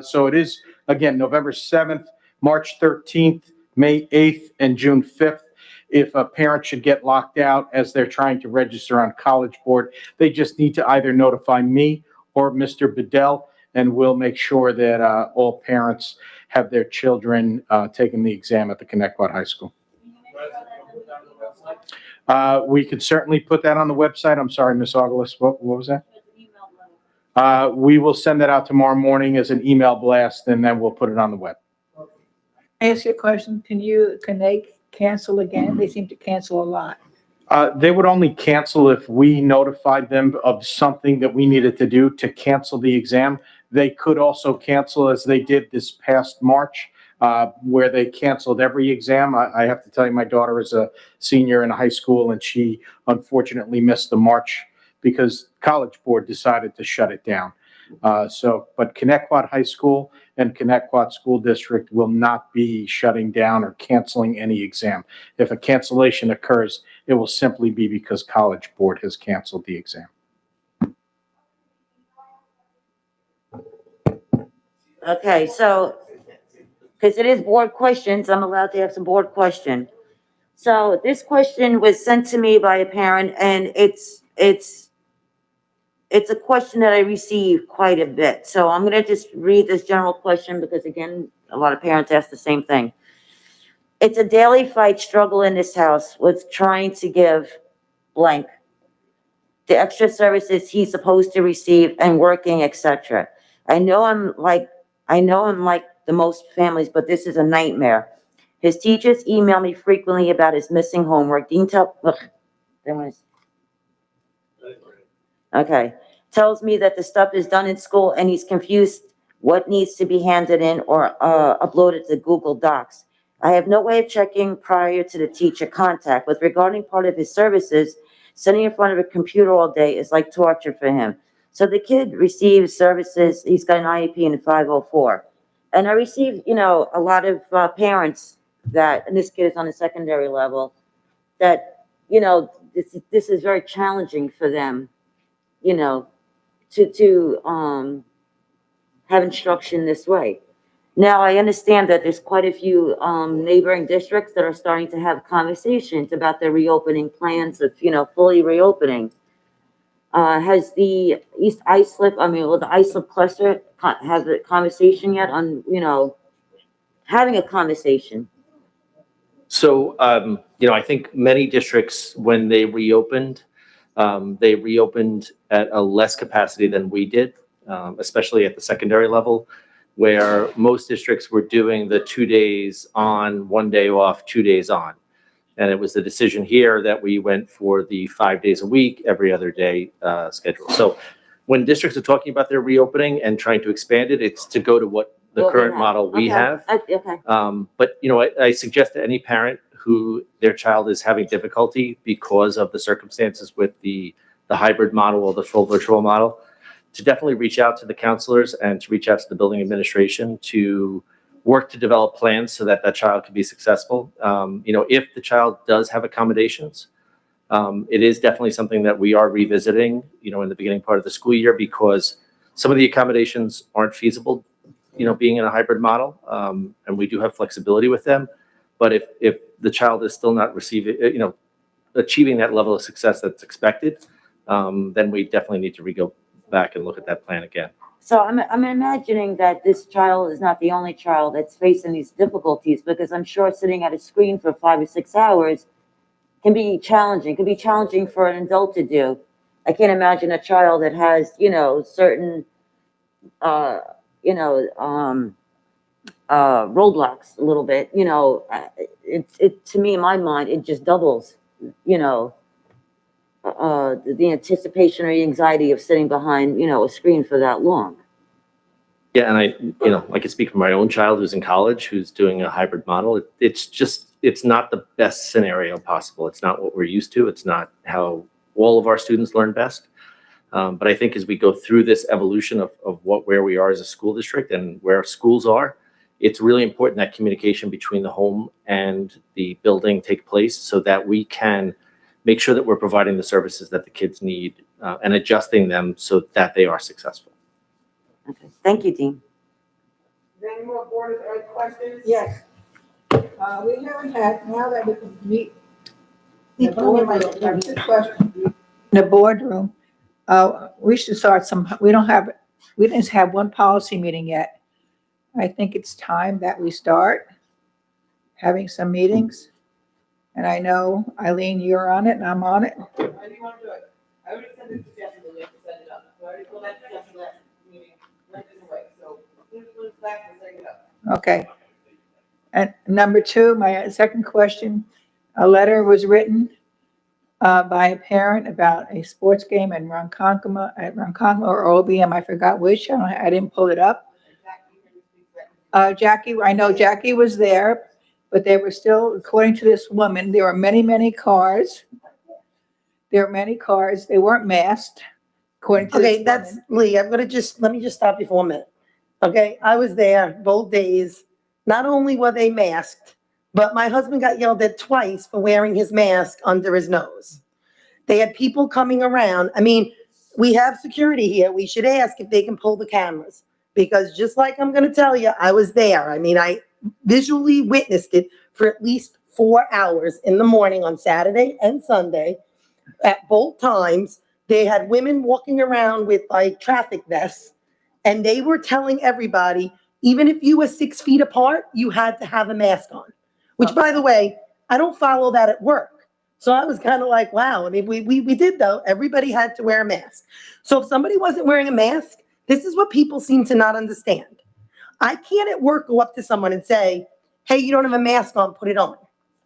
So it is, again, November 7th, March 13th, May 8th, and June 5th. If a parent should get locked out as they're trying to register on College Board, they just need to either notify me or Mr. Bedell, and we'll make sure that all parents have their children taking the exam at the Connecticut High School. We could certainly put that on the website. I'm sorry, Ms. August, what was that? We will send that out tomorrow morning as an email blast, and then we'll put it on the web. Ask you a question. Can they cancel again? They seem to cancel a lot. They would only cancel if we notified them of something that we needed to do to cancel the exam. They could also cancel as they did this past March, where they canceled every exam. I have to tell you, my daughter is a senior in high school, and she unfortunately missed the March because College Board decided to shut it down. But Connecticut High School and Connecticut School District will not be shutting down or canceling any exam. If a cancellation occurs, it will simply be because College Board has canceled the exam. Okay, so, because it is board questions, I'm allowed to have some board question. So this question was sent to me by a parent, and it's a question that I receive quite a bit. So I'm gonna just read this general question because, again, a lot of parents ask the same thing. It's a daily fight struggle in this house with trying to give blank the extra services he's supposed to receive and working, etc. I know I'm like the most families, but this is a nightmare. His teachers email me frequently about his missing homework. Okay. Tells me that the stuff is done in school and he's confused what needs to be handed in or uploaded to Google Docs. I have no way of checking prior to the teacher contact. With regarding part of his services, sitting in front of a computer all day is like torture for him. So the kid receives services. He's got an IEP in 504. And I receive, a lot of parents that, and this kid is on the secondary level, that, this is very challenging for them, to have instruction this way. Now, I understand that there's quite a few neighboring districts that are starting to have conversations about their reopening plans of, fully reopening. Has the East Islip, will the Islip cluster have a conversation yet on, having a conversation? So, I think many districts, when they reopened at a less capacity than we did, especially at the secondary level, where most districts were doing the 2 days on, 1 day off, 2 days on. And it was the decision here that we went for the 5 days a week, every other day schedule. So when districts are talking about their reopening and trying to expand it, it's to go to what the current model we have. Okay. But, I suggest to any parent who their child is having difficulty because of the circumstances with the hybrid model or the full virtual model, to definitely reach out to the counselors and to reach out to the building administration to work to develop plans so that that child can be successful. If the child does have accommodations, it is definitely something that we are revisiting, in the beginning part of the school year, because some of the accommodations aren't feasible, being in a hybrid model. And we do have flexibility with them. But if the child is still not receiving, achieving that level of success that's expected, then we definitely need to go back and look at that plan again. So I'm imagining that this child is not the only child that's facing these difficulties, because I'm sure sitting at a screen for 5 or 6 hours can be challenging, for an adult to do. I can't imagine a child that has, certain, roadblocks a little bit, to me, in my mind, it just doubles, the anticipation or the anxiety of sitting behind, a screen for that long. Yeah, and I can speak for my own child who's in college, who's doing a hybrid model. It's not the best scenario possible. It's not what we're used to. It's not how all of our students learn best. But I think as we go through this evolution of where we are as a school district and where schools are, it's really important that communication between the home and the building take place so that we can make sure that we're providing the services that the kids need and adjusting them so that they are successful. Okay, thank you, Dean. Is there any more board questions? Yes. We haven't had, now that we can meet. The boardroom, good question. In the boardroom, we should start we didn't have one policy meeting yet. I think it's time that we start having some meetings. And I know, Eileen, you're on it and I'm on it. How do you want to do it? I already sent it to Jessica, we have to set it up. I already told that to Jessica last meeting, right this away, so who's back to set it up? Okay. And number two, my second question, a letter was written by a parent about a sports game in Ronkonkoma or OBM, I forgot which, I didn't pull it up. Jackie, I know Jackie was there, but they were still, according to this woman, there were many, many cars. There were many cars, they weren't masked, according to this Okay, woman. that's, Lee, let me just stop you for a minute. Okay, I was there both days. Not only were they masked, but my husband got yelled at twice for wearing his mask under his nose. They had people coming around. I mean, we have security here. We should ask if they can pull the cameras. Because just like I'm going to tell you, I was there. I mean, I visually witnessed it for at least 4 hours in the morning on Saturday and Sunday. At both times, they had women walking around with like traffic vests, and they were telling everybody, even if you were 6 feet apart, you had to have a mask on. Which, by the way, I don't follow that at work. So I was kind of like, wow. I mean, we did, though. Everybody had to wear a mask. So if somebody wasn't wearing a mask, this is what people seem to not understand. I can't at work go up to someone and say, hey, you don't have a mask on, put it on.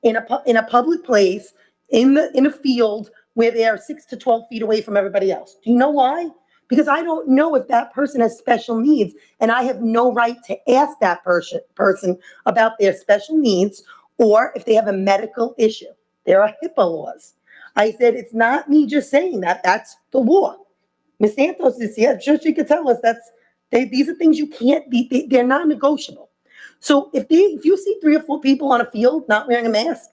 In a public place, in a field where they are 6 to 12 feet away from everybody else. Do you know why? Because I don't know if that person has special needs, and I have no right to ask that person about their special needs or if they have a medical issue. There are HIPAA laws. I said, it's not me just saying that, that's the law. Ms. Santos is here, I'm sure she could tell us these are things you can't be, they're not negotiable. So if you see 3 or 4 people on a field not wearing a mask,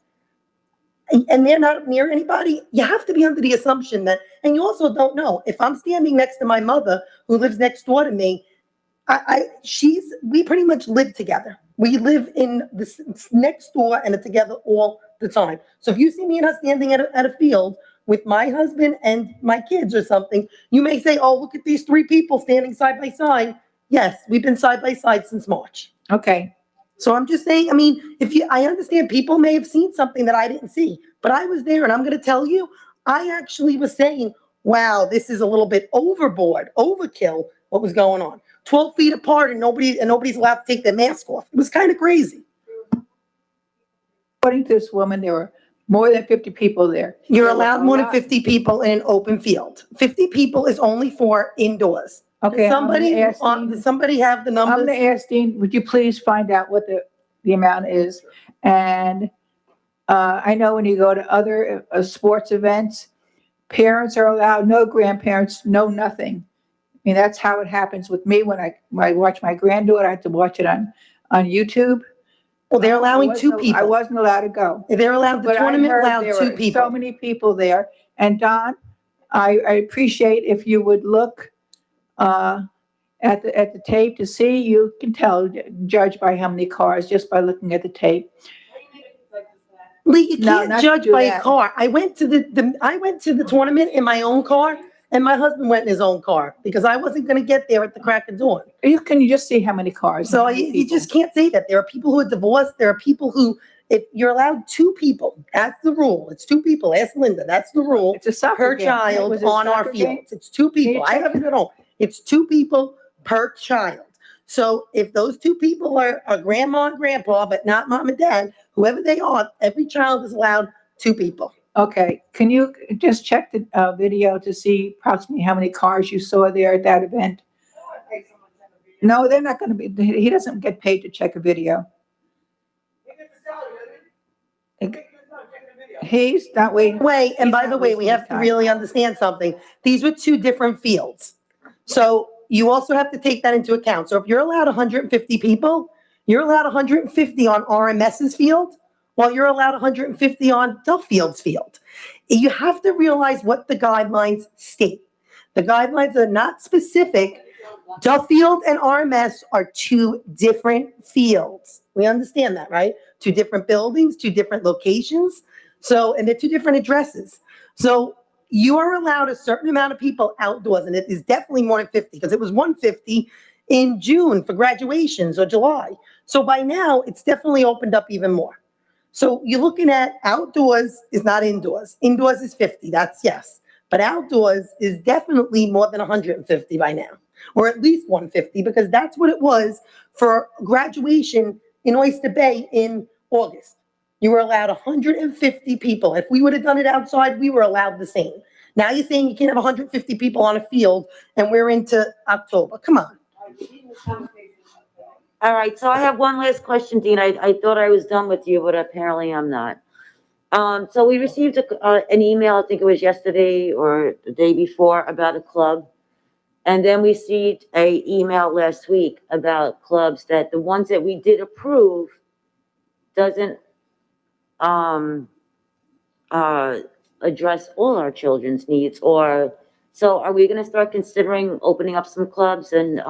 and they're not near anybody, you have to be under the assumption that, and you also don't know, if I'm standing next to my mother who lives next door to me, we pretty much live together. We live in this next door and are together all the time. So if you see me and her standing at a field with my husband and my kids or something, you may say, oh, look at these 3 people standing side by side. Yes, we've been side by side since March. Okay. So I'm just saying, I mean, I understand people may have seen something that I didn't see, but I was there, and I'm going to tell you, I actually was saying, wow, this is a little bit overboard, overkill, what was going on. 12 feet apart and nobody's allowed to take their mask off. It was kind of crazy. According to this woman, there were more than 50 people there. You're allowed more than 50 people in an open field. 50 people is only for indoors. Okay. Does somebody have the numbers? I'm going to ask Dean, would you please find out what the amount is? And I know when you go to other sports events, parents are allowed, no grandparents, no nothing. I mean, that's how it happens with me when I watch my granddaughter. I have to watch it on YouTube. Well, they're allowing 2 people. I wasn't allowed to go. They're allowed, the But I tournament heard allowed there 2 were people. So many people there. And Don, I appreciate if you would look at the tape to see. You can tell, judge by how many cars just by looking at the tape. Lee, you No, can't not judge do by that. a car. I went to the tournament in my own car, And my husband went in his own car because I wasn't gonna get there at the crack of dawn. Can you just see how many cars? So you just can't say that. There are people who are divorced. There are people who, if you're allowed 2 people, that's the rule. It's 2 people. Ask Linda. That's the rule. It's a soccer Per game. child Was it a on our soccer game? fields. It's 2 people. I check have it at home. It's 2 people per child. So if those 2 people are grandma and grandpa, but not mom and dad, whoever they are, every child is allowed 2 people. Okay, can you just check the video to see approximately how many cars you saw there at that event? No, they're not gonna be, he doesn't get paid to check a video. He's not waiting. Way, and by the way, we have to really understand something. These were 2 different fields. So you also have to take that into account. So if you're allowed 150 people, you're allowed 150 on RMS's field, while you're allowed 150 on Duffield's field. You have to realize what the guidelines state. The guidelines are not specific. Duffield and RMS are 2 different fields. We understand that, right? 2 different buildings, 2 different locations. So, and they're 2 different addresses. So you are allowed a certain amount of people outdoors, and it is definitely more than 50, because it was 150 in June for graduations or July. So by now, it's definitely opened up even more. So you're looking at outdoors is not indoors. Indoors is 50, that's yes. But outdoors is definitely more than 150 by now, or at least 150, because that's what it was for graduation in Oyster Bay in August. You were allowed 150 people. If we would have done it outside, we were allowed the same. Now you're saying you can't have 150 people on a field, and we're into October. Come on. All right, so I have one last question, Dean. I thought I was done with you, but apparently I'm not. So we received an email, I think it was yesterday or the day before, about a club. And then we received an email last week about clubs that the ones that we did approve doesn't address all our children's needs. Or, so are we gonna start considering opening up some clubs and,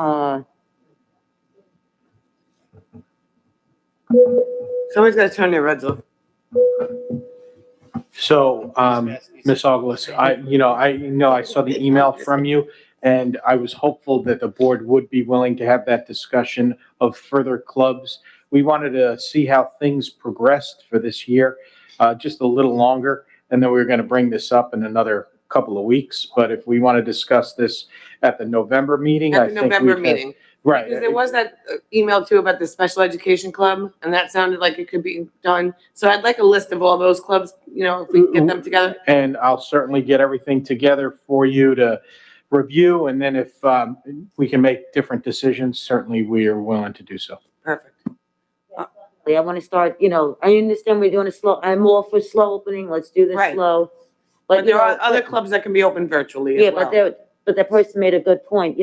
Somebody's got to turn their reds off. So, Ms. August, I saw the email from you, and I was hopeful that the board would be willing to have that discussion of further clubs. We wanted to see how things progressed for this year, just a little longer, and then we were going to bring this up in another couple of weeks. But if we want to discuss this at the November meeting, I At the think November we'd have- meeting. Right. Because there was that email too about the special education club, and that sounded like it could be done. So I'd like a list of all those clubs, if we can get them together. And I'll certainly get everything together for you to review, and then if we can make different decisions, certainly we are willing to do so. Perfect. I want to start, I understand we're doing a slow, I'm all for slow opening, let's do this Right. slow. But there are other clubs that can be open virtually Yeah, as well. but that person made a good point,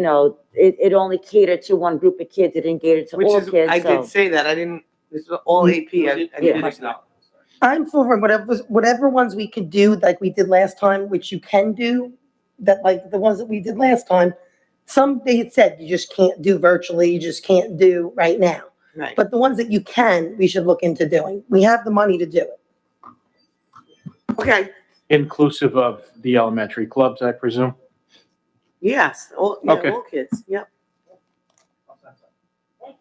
it only catered to one group of kids, it didn't cater to Which all is, kids, I so. did say that. I didn't, this is all AP. I Yeah. did not. I'm for whatever ones we could do, like we did last time, which you can do, that like the ones that we did last time. Some they had said you just can't do virtually, you just can't do right now. Right. But the ones that you can, we should look into doing. We have the money to do it. Okay, Inclusive of the elementary clubs, I presume? yes, all Okay. kids, yep.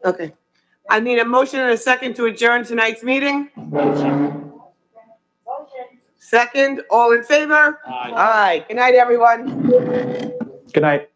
Okay. I need a motion and a second to adjourn tonight's meeting. Second, all in favor? Aye. Good night, everyone. Good night.